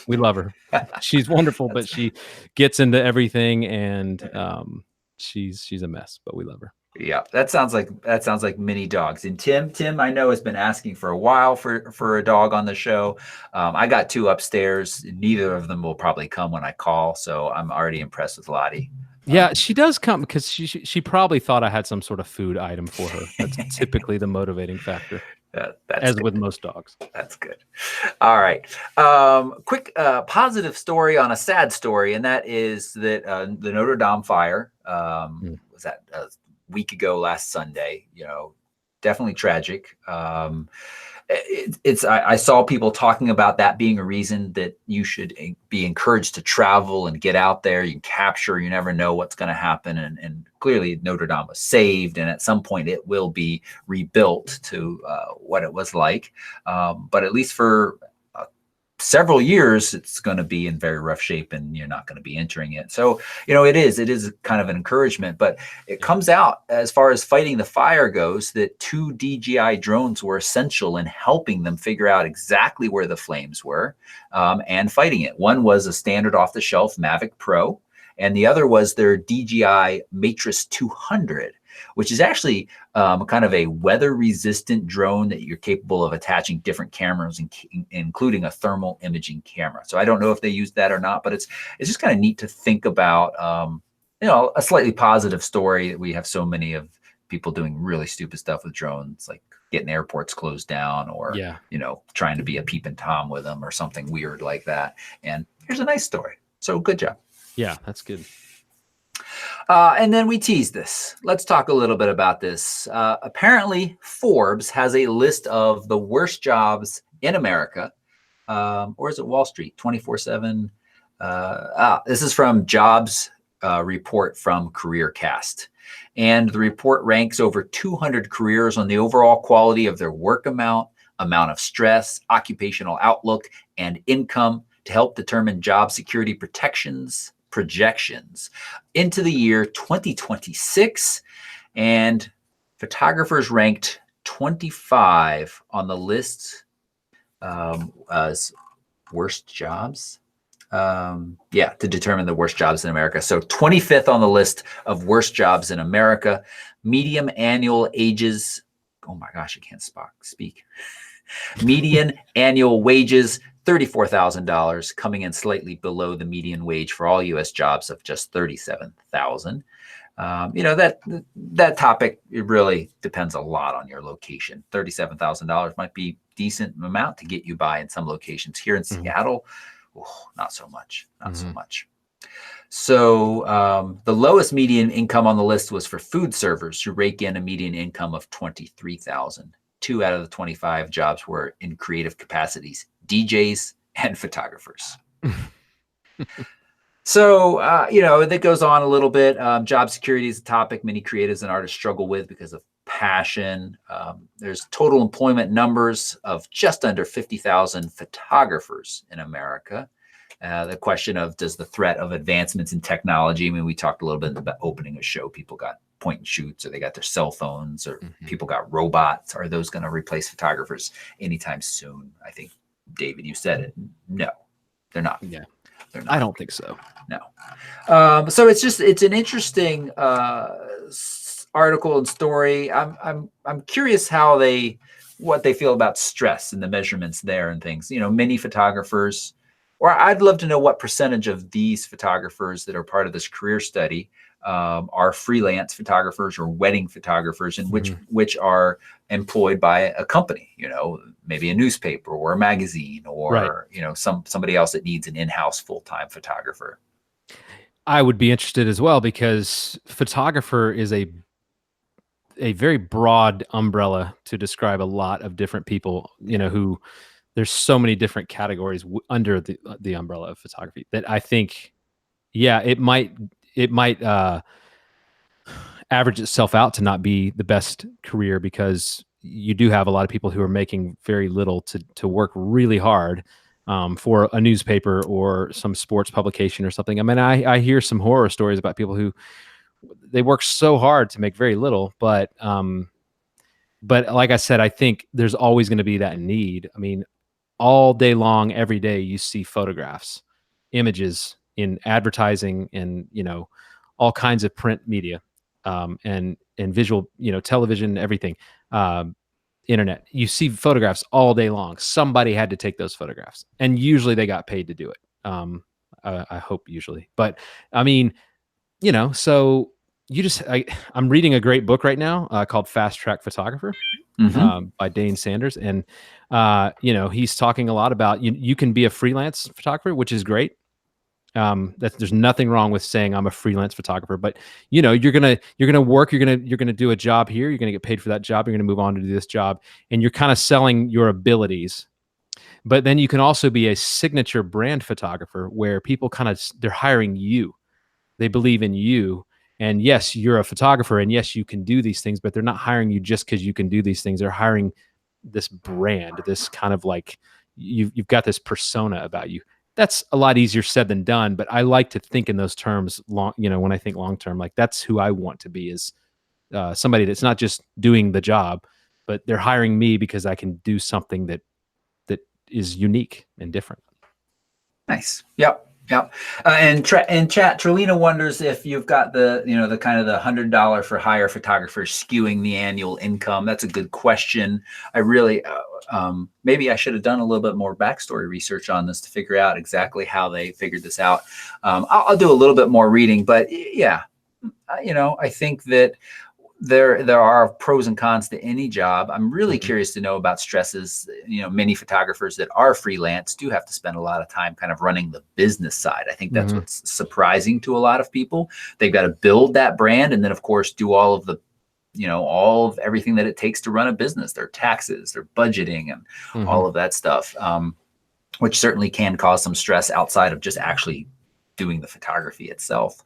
We love her. She's wonderful, but she gets into everything, and she's a mess, but we love her. Yeah, that sounds like mini dogs. And Tim, I know has been asking for a while for a dog on the show. I got 2 upstairs. Neither of them will probably come when I call, so I'm already impressed with Lottie. Yeah, she does come because she probably thought I had some sort of food item for her. That's typically the motivating factor, as good. With most dogs. That's good. All right. Quick positive story on a sad story, and that is that the Notre Dame fire was that a week ago last Sunday. Definitely tragic. I saw people talking about that being a reason that you should be encouraged to travel and get out there. You can capture, you never know what's going to happen. And clearly Notre Dame was saved, and at some point it will be rebuilt to what it was like. But at least for several years, it's going to be in very rough shape, and you're not going to be entering it. So, it is kind of an encouragement, but it comes out as far as fighting the fire goes that 2 DJI drones were essential in helping them figure out exactly where the flames were and fighting it. One was a standard off-the-shelf Mavic Pro, and the other was their DJI Matrix 200, which is actually kind of a weather-resistant drone that you're capable of attaching different cameras, including a thermal imaging camera. So I don't know if they use that or not, but it's just kind of neat to think about, a slightly positive story that we have so many of people doing really stupid stuff with drones, like getting airports closed down or, trying to be a peeping Tom with them or something weird like that. And here's a nice story. So good job. Yeah, that's good. And then we tease this. Let's talk a little bit about this. Apparently, Forbes has a list of the worst jobs in America. Or is it Wall Street? 24/7. This is from Jobs report from CareerCast. And the report ranks over 200 careers on the overall quality of their work amount of stress, occupational outlook, and income to help determine job security projections into the year 2026, and photographers ranked 25 on the list as worst jobs. To determine the worst jobs in America. So 25th on the list of worst jobs in America. Median annual ages. Oh my gosh, I can't speak. Median annual wages, $34,000, coming in slightly below the median wage for all U.S. jobs of just $37,000. That topic, it really depends a lot on your location. $37,000 might be a decent amount to get you by in some locations. Here in Seattle, not so much. So much. So the lowest median income on the list was for food servers, who rake in a median income of $23,000. 2 out of the 25 jobs were in creative capacities, DJs, and photographers. So, that goes on a little bit. Job security is a topic many creatives and artists struggle with because of passion. There's total employment numbers of just under 50,000 photographers in America. The question of, does the threat of advancements in technology, I mean, we talked a little bit about opening a show, people got point and shoots, or they got their cell phones, or people got robots. Are those going to replace photographers anytime soon? I think, David, you said it. No, they're not. Yeah. They're not. I don't think so. No. So it's an interesting article and story. I'm curious what they feel about stress and the measurements there and things. Many photographers, or I'd love to know what percentage of these photographers that are part of this career study are freelance photographers or wedding photographers, and which are employed by a company, maybe a newspaper or a magazine, or somebody else that needs an in-house full-time photographer. I would be interested as well, because photographer is a very broad umbrella to describe a lot of different people, who there's so many different categories under the umbrella of photography that I think, it might average itself out to not be the best career, because you do have a lot of people who are making very little to work really hard for a newspaper or some sports publication or something. I mean, I hear some horror stories about people who they work so hard to make very little, but like I said, I think there's always going to be that need. I mean, all day long, every day, you see photographs, images in advertising, and all kinds of print media, and visual, television, everything, internet. You see photographs all day long. Somebody had to take those photographs, and usually they got paid to do it. I hope usually, but I mean, so I'm reading a great book right now called Fast Track Photographer. By Dane Sanders. And, he's talking a lot about, you can be a freelance photographer, which is great. There's nothing wrong with saying I'm a freelance photographer, but you're going to work, you're going to do a job here. You're going to get paid for that job. You're going to move on to do this job, and you're kind of selling your abilities. But then you can also be a signature brand photographer, where people they're hiring you. They believe in you. And yes, you're a photographer, and yes, you can do these things, but they're not hiring you just because you can do these things. They're hiring this brand, this kind of like you've got this persona about you. That's a lot easier said than done, but I like to think in those terms when I think long term, like that's who I want to be, is somebody that's not just doing the job, but they're hiring me because I can do something that is unique and different. Nice. Yep. In chat, Trelina wonders if you've got the kind of the $100 for hire photographers skewing the annual income. That's a good question. I really, maybe I should have done a little bit more backstory research on this to figure out exactly how they figured this out. I'll do a little bit more reading, but yeah, I think that there are pros and cons to any job. I'm really curious to know about stresses. Many photographers that are freelance do have to spend a lot of time kind of running the business side. I think that's what's surprising to a lot of people. They've got to build that brand, and then of course do all of everything that it takes to run a business, their taxes, their budgeting, and all of that stuff, which certainly can cause some stress outside of just actually doing the photography itself.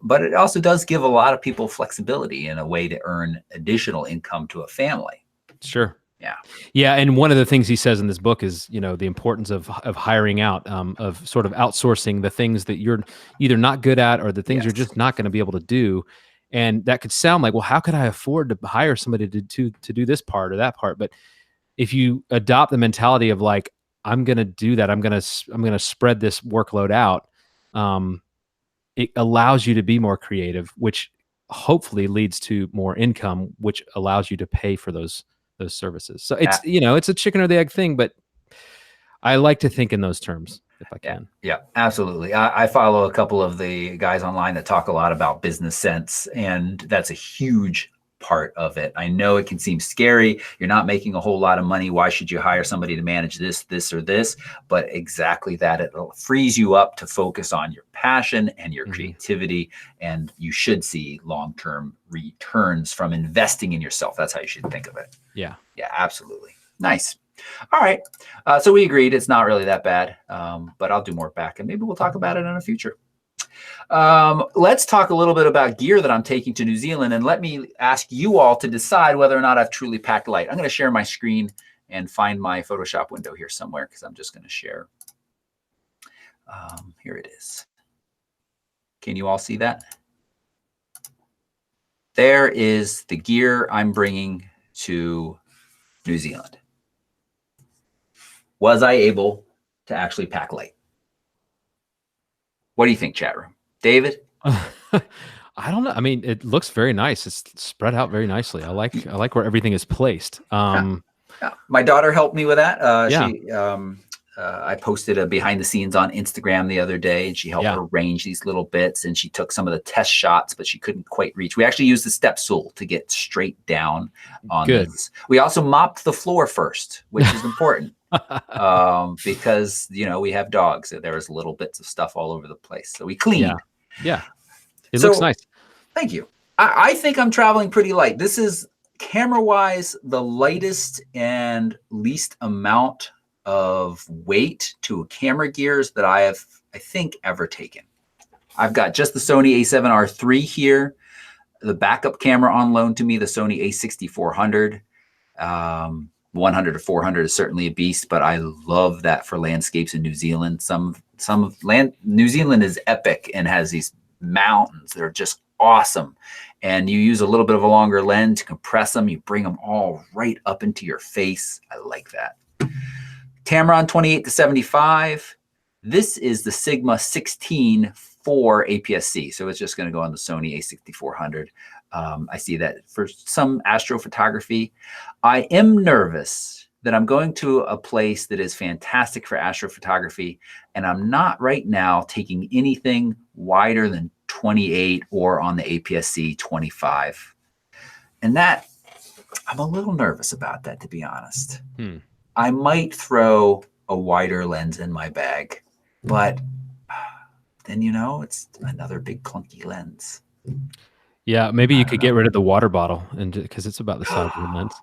But it also does give a lot of people flexibility in a way to earn additional income to a family. Sure. Yeah. Yeah. And one of the things he says in this book is, the importance of hiring out, of sort of outsourcing the things that you're either not good at, or the things you're just not going to be able to do. And that could sound like, well, how could I afford to hire somebody to do this part or that part? But if you adopt the mentality of like, I'm going to do that, I'm going to spread this workload out, it allows you to be more creative, which hopefully leads to more income, which allows you to pay for those services. So it's, it's a chicken or the egg thing, but I like to think in those terms if I can. Yeah, absolutely. I follow a couple of the guys online that talk a lot about business sense, and that's a huge part of it. I know it can seem scary. You're not making a whole lot of money. Why should you hire somebody to manage this, or this? But exactly that. It frees you up to focus on your passion and your creativity, and you should see long-term returns from investing in yourself. That's how you should think of it. Yeah. Yeah, absolutely. Nice. All right. So we agreed it's not really that bad, but I'll do more back, and maybe we'll talk about it in the future. Let's talk a little bit about gear that I'm taking to New Zealand, and let me ask you all to decide whether or not I've truly packed light. I'm going to share my screen and find my Photoshop window here somewhere, because I'm just going to share. Here it is. Can you all see that? There is the gear I'm bringing to New Zealand. Was I able to actually pack light? What do you think, chat room? David? I don't know. I mean, it looks very nice. It's spread out very nicely. I like where everything is placed. Yeah. My daughter helped me with that. Yeah. I posted a behind the scenes on Instagram the other day, and she helped arrange these little bits, and she took some of the test shots, but she couldn't quite reach. We actually used the step stool to get straight down on this. We also mopped the floor first, which is important. Because we have dogs, so there was little bits of stuff all over the place. So we cleaned. Yeah. It looks nice. Thank you. I think I'm traveling pretty light. This is camera-wise the lightest and least amount of weight to camera gears that I think ever taken. I've got just the Sony a7R III here, the backup camera on loan to me, the Sony a6400. 100 to 400 is certainly a beast, but I love that for landscapes in New Zealand. New Zealand is epic and has these mountains that are just awesome. And you use a little bit of a longer lens to compress them. You bring them all right up into your face. I like that. Tamron 28 to 75. This is the Sigma 16 for APS-C. So it's just going to go on the Sony a6400. I see that for some astrophotography. I am nervous that I'm going to a place that is fantastic for astrophotography, and I'm not right now taking anything wider than 28 or on the APS-C 25. And that, I'm a little nervous about that, to be honest. I might throw a wider lens in my bag, but then, it's another big clunky lens. Yeah, maybe you could get rid of the water bottle, and because it's about the size of the lens.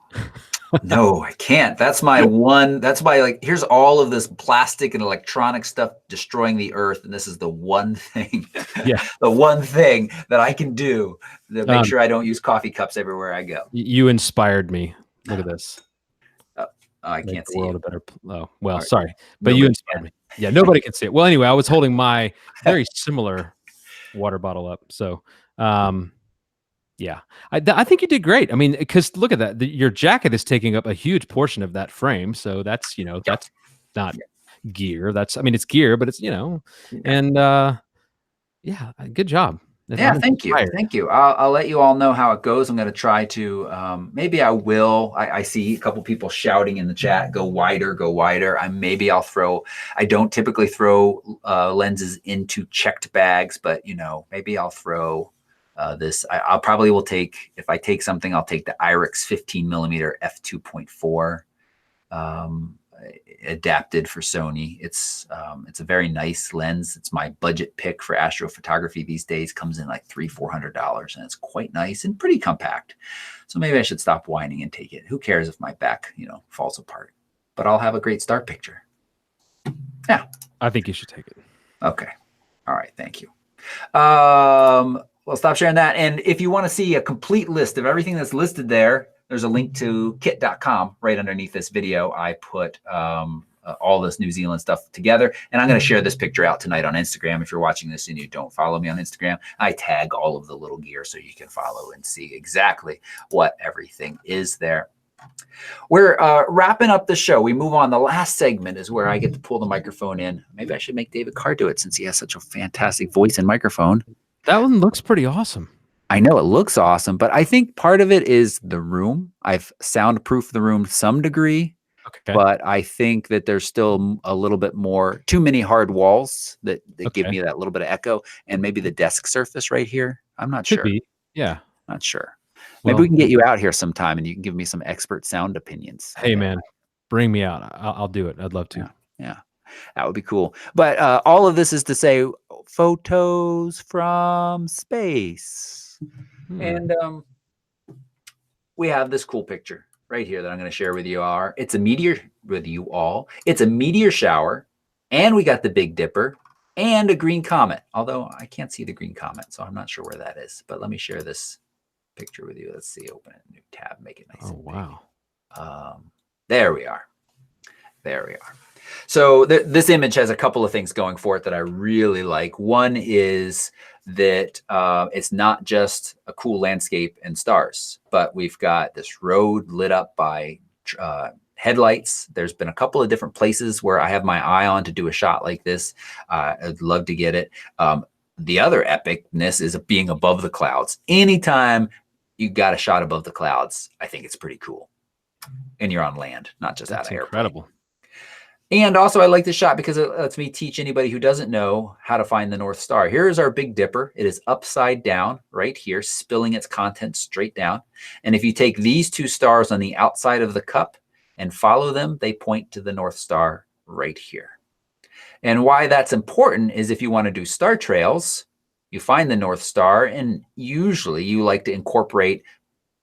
No, I can't. That's my one. That's my here's all of this plastic and electronic stuff destroying the earth, and this is the one thing. Yeah, the one thing that I can do to make sure I don't use coffee cups everywhere I go. You inspired me. Look at this. I can't see world you. A better. Oh well, sorry, but you inspired me. Yeah, nobody can see it. Well, anyway, I was holding my very similar water bottle up, so. Yeah, I think you did great. I mean, because look at that. Your jacket is taking up a huge portion of that frame. So that's, that's not gear. It's gear, but it's, and yeah, good job. Yeah, thank you. Thank you. I'll let you all know how it goes. I'm going to try to, maybe I will. I see a couple people shouting in the chat, go wider, go wider. I don't typically throw lenses into checked bags, but, maybe I'll throw this. I'll probably will take, if I take something, I'll take the IRIX 15 millimeter f2.4 adapted for Sony. It's a very nice lens. It's my budget pick for astrophotography these days. Comes in like $300-400, and it's quite nice and pretty compact. So maybe I should stop whining and take it. Who cares if my back, falls apart? But I'll have a great start picture. Yeah, I think you should take it. Okay. All right. Thank you. Well, stop sharing that. And if you want to see a complete list of everything that's listed there, there's a link to kit.com right underneath this video. I put all this New Zealand stuff together, and I'm going to share this picture out tonight on Instagram. If you're watching this and you don't follow me on Instagram, I tag all of the little gear so you can follow and see exactly what everything is there. We're wrapping up the show. We move on. The last segment is where I get to pull the microphone in. Maybe I should make David Carr do it since he has such a fantastic voice and microphone. That one looks pretty awesome. I know it looks awesome, but I think part of it is the room. I've soundproofed the room to some degree, but I think that there's still a little bit more, too many hard walls that give me that little bit of echo, and maybe the desk surface right here. I'm not sure. Yeah. Not sure. Maybe we can get you out here sometime and you can give me some expert sound opinions. Hey, man, bring me out. I'll do it. I'd love to. Yeah. That would be cool. But all of this is to say photos from space. And we have this cool picture right here that I'm going to share with you are, it's a meteor It's a meteor shower, and we got the Big Dipper and a green comet. Although I can't see the green comet, so I'm not sure where that is. But let me share this picture with you. Let's see. Open a new tab. Make it nice. Oh, wow. There we are. There we are. So this image has a couple of things going for it that I really like. One is that it's not just a cool landscape and stars, but we've got this road lit up by headlights. There's been a couple of different places where I have my eye on to do a shot like this. I'd love to get it. The other epicness is being above the clouds. Anytime you got a shot above the clouds, I think it's pretty cool. And you're on land, not just out of airplane. Incredible. And also, I like this shot because it lets me teach anybody who doesn't know how to find the North Star. Here is our Big Dipper. It is upside down right here, spilling its contents straight down. And if you take these two stars on the outside of the cup and follow them, they point to the North Star right here. And why that's important is if you want to do star trails, you find the North Star, and usually you like to incorporate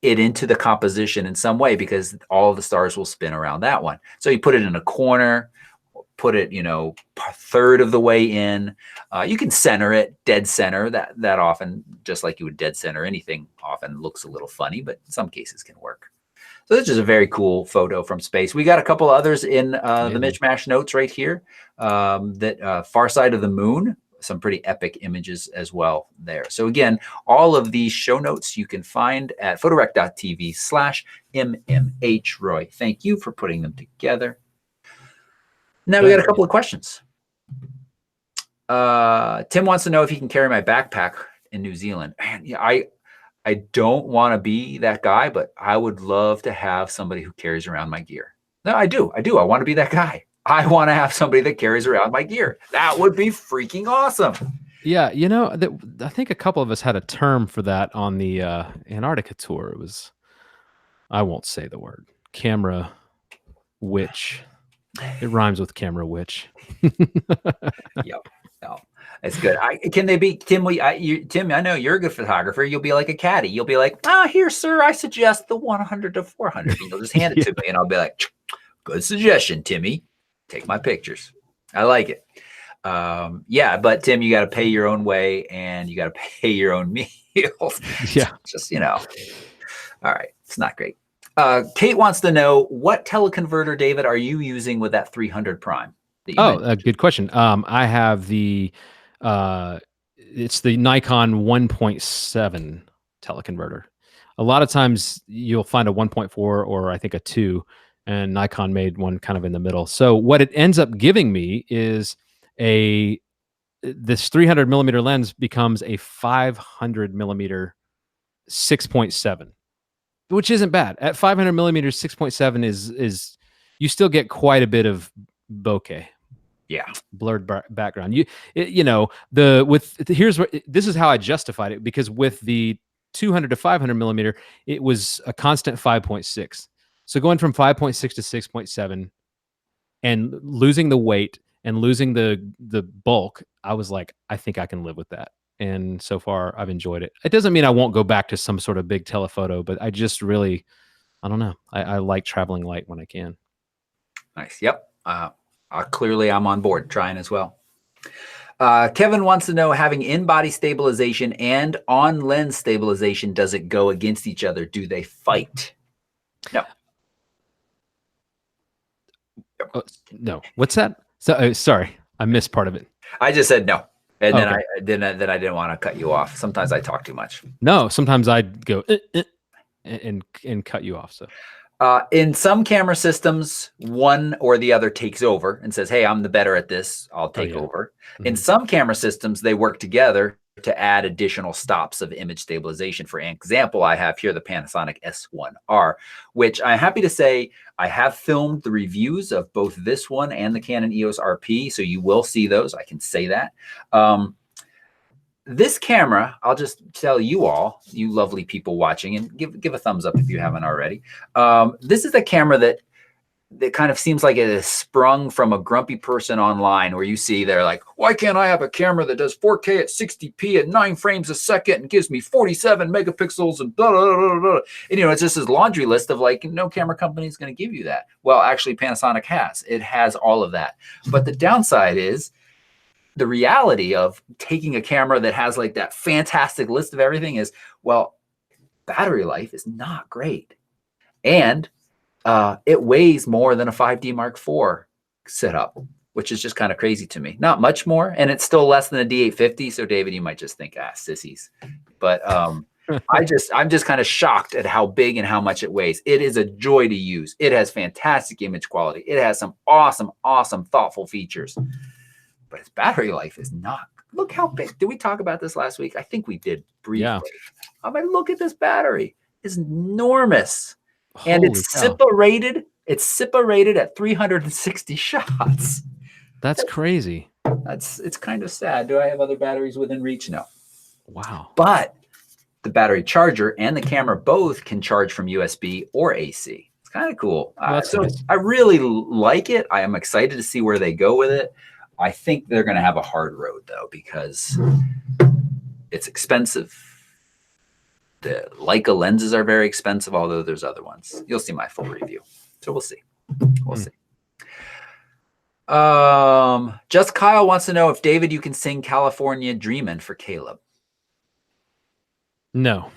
it into the composition in some way because all of the stars will spin around that one. So you put it in a corner, put it, a third of the way in. You can center it, dead center. That often, just like you would dead center anything, often looks a little funny, but in some cases can work. So this is a very cool photo from space. We got a couple others in the Mishmash notes right here. That far side of the moon. Some pretty epic images as well there. So again, all of these show notes you can find at photorec.tv/MMHRoy. Thank you for putting them together. Now we got a couple of questions. Tim wants to know if he can carry my backpack in New Zealand. Man, yeah, I don't want to be that guy, but I would love to have somebody who carries around my gear. No, I do. I want to be that guy. I want to have somebody that carries around my gear. That would be freaking awesome. Yeah, I think a couple of us had a term for that on the Antarctica tour. It was, I won't say the word, camera witch. It rhymes with camera witch. Yep. No, it's good. Can they be Tim? Tim, I know you're a good photographer. You'll be like a caddy. You'll be like, here, sir, I suggest the 100 to 400. You'll just hand it to me, and I'll be like, good suggestion, Timmy. Take my pictures. I like it. Yeah, but Tim, you got to pay your own way and you got to pay your own meals. Yeah. Just, all right. It's not great. Kate wants to know, what teleconverter, David, are you using with that 300 prime? Good question. I have it's the Nikon 1.7 teleconverter. A lot of times you'll find a 1.4 or I think a 2. And Nikon made one kind of in the middle. So what it ends up giving me is this 300 millimeter lens becomes a 500 millimeter 6.7, which isn't bad. At 500 millimeters, 6.7 is you still get quite a bit of bokeh. Yeah, blurred background. This is how I justified it, because with the 200 to 500 millimeter, it was a constant 5.6. So going from 5.6 to 6.7 and losing the weight and losing the bulk, I was like, I think I can live with that. And so far I've enjoyed it. It doesn't mean I won't go back to some sort of big telephoto, but I just really, I don't know. I like traveling light when I can. Nice. Yep. Clearly I'm on board trying as well. Kevin wants to know, having in-body stabilization and on-lens stabilization, does it go against each other? Do they fight? No. No. What's that? So sorry, I missed part of it. I just said no, and then I didn't want to cut you off. Sometimes I talk too much. No, sometimes I'd go and cut you off. So in some camera systems, one or the other takes over and says, "Hey, I'm the better at this. I'll take over." Mm-hmm. In some camera systems, they work together to add additional stops of image stabilization. For example, I have here the Panasonic S1R, which I'm happy to say I have filmed the reviews of both this one and the Canon EOS RP, so you will see those. I can say that. This camera, I'll just tell you all, you lovely people watching, and give a thumbs up if you haven't already. This is a camera that it kind of seems like it is sprung from a grumpy person online, where you see they're like, why can't I have a camera that does 4K at 60p at 9 frames a second and gives me 47 megapixels and blah, blah, blah, blah. And, it's just this laundry list of like, no camera company is going to give you that. Well, actually Panasonic has. It has all of that. But the downside is the reality of taking a camera that has like that fantastic list of everything is, well, battery life is not great. And it weighs more than a 5D Mark IV setup, which is just kind of crazy to me. Not much more, and it's still less than a D850. So, David, you might just think, sissies. But I'm just kind of shocked at how big and how much it weighs. It is a joy to use. It has fantastic image quality. It has some awesome, awesome, thoughtful features. But its battery life is not. Look how big. Did we talk about this last week? I think we did briefly. Yeah. I mean, look at this battery. It's enormous. And it's SIPA rated. It's SIPA rated at 360 shots. That's crazy. It's kind of sad. Do I have other batteries within reach? No. Wow. But the battery charger and the camera both can charge from USB or AC. It's kind of cool. So nice. I really like it. I am excited to see where they go with it. I think they're going to have a hard road though, because it's expensive. The Leica lenses are very expensive, although there's other ones. You'll see my full review. So we'll see. We'll see. Just Kyle wants to know if, David, you can sing California Dreamin' for Caleb. No.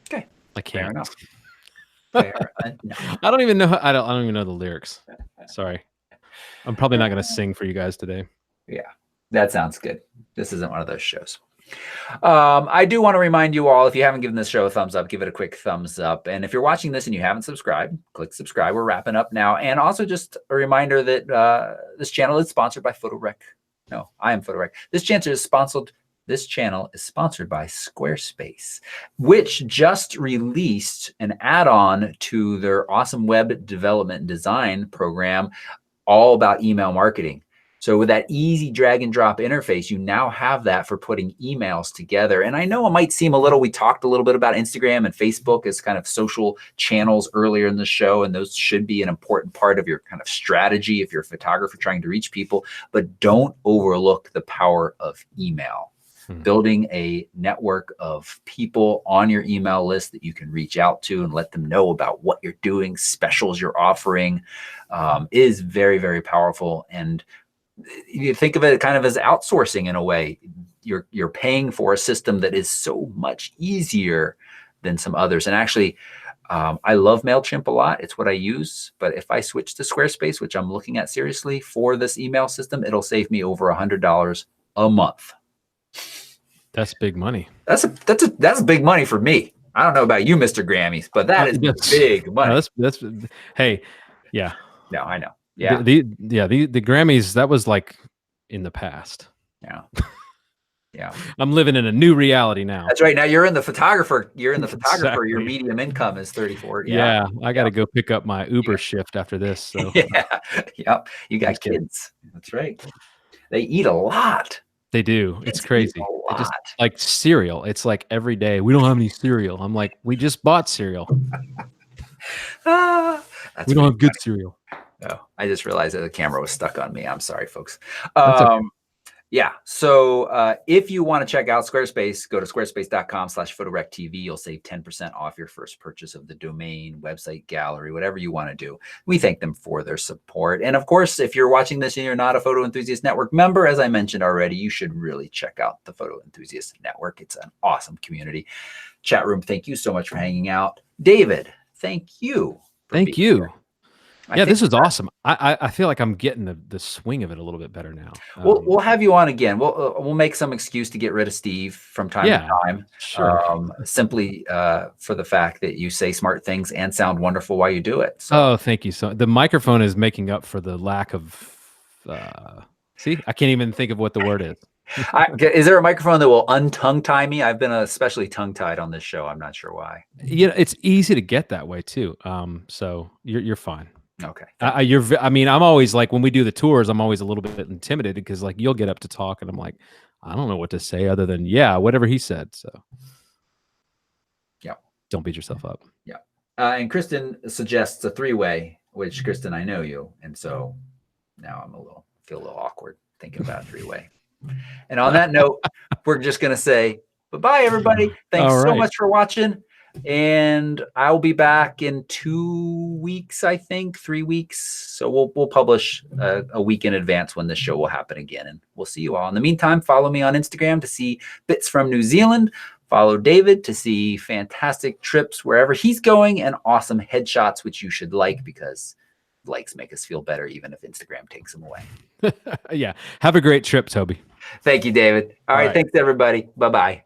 Okay. I can't. Fair enough. Fair no. I don't even know. I don't even know the lyrics. Sorry. I'm probably not going to sing for you guys today. Yeah, that sounds good. This isn't one of those shows. I do want to remind you all, if you haven't given this show a thumbs up, give it a quick thumbs up. And if you're watching this and you haven't subscribed, click subscribe. We're wrapping up now. And also just a reminder that this channel is sponsored by PhotoRec. No, I am PhotoRec. This channel is sponsored by Squarespace, which just released an add-on to their awesome web development and design program all about email marketing. So with that easy drag and drop interface, you now have that for putting emails together. And I know it might seem we talked a little bit about Instagram and Facebook as kind of social channels earlier in the show, and those should be an important part of your kind of strategy if you're a photographer trying to reach people, but don't overlook the power of email. Building a network of people on your email list that you can reach out to and let them know about what you're doing, specials you're offering, is very, very powerful. And you think of it kind of as outsourcing in a way. You're paying for a system that is so much easier than some others. And actually, I love MailChimp a lot. It's what I use. But if I switch to Squarespace, which I'm looking at seriously for this email system, it'll save me over $100 a month. That's big money. That's big money for me. I don't know about you, Mr. Grammys, but that is big money. No, that's hey, yeah. No, I know. Yeah. The Grammys, that was like in the past. Yeah. Yeah. I'm living in a new reality now. That's right. Now you're in the photographer. Exactly. Your medium income is 34. Yeah. I got to go pick up my Uber shift after this. So yeah. Yep. You got kids. That's right. They eat a lot. They do. It's crazy. It just like cereal. It's like every day we don't have any cereal. I'm like, we just bought cereal. We don't have good cereal. Oh, I just realized that the camera was stuck on me. I'm sorry, folks. Okay. Yeah. So if you want to check out Squarespace, go to squarespace.com/photorectv. You'll save 10% off your first purchase of the domain, website, gallery, whatever you want to do. We thank them for their support. And of course, if you're watching this and you're not a Photo Enthusiast Network member, as I mentioned already, you should really check out the Photo Enthusiast Network. It's an awesome community. Chat room, thank you so much for hanging out. David, thank you. Thank you. Here. Yeah, this was awesome. I feel like I'm getting the swing of it a little bit better now. We'll have you on again. We'll make some excuse to get rid of Steve from time to time. Sure. Simply for the fact that you say smart things and sound wonderful while you do it. So. Oh, thank you. So the microphone is making up for the lack of. See, I can't even think of what the word is. Is there a microphone that will untongue tie me? I've been especially tongue tied on this show. I'm not sure why. It's easy to get that way too. So you're fine. Okay. I mean, I'm always like, when we do the tours, I'm always a little bit intimidated because like you'll get up to talk and I'm like, I don't know what to say other than whatever he said. So yeah, don't beat yourself up. Yeah. And Kristen suggests a 3-way which Kristen, I know you, and so now feel a little awkward thinking about a three-way. And on that note, we're just gonna say bye-bye, everybody. Thanks so much for watching. And I'll be back in 2 weeks, I think, 3 weeks. So we'll publish a week in advance when this show will happen again. And we'll see you all. In the meantime, follow me on Instagram to see bits from New Zealand. Follow David to see fantastic trips wherever he's going and awesome headshots, which you should like because likes make us feel better, even if Instagram takes them away. Yeah. Have a great trip, Toby. Thank you, David. All right. Thanks, everybody. Bye-bye.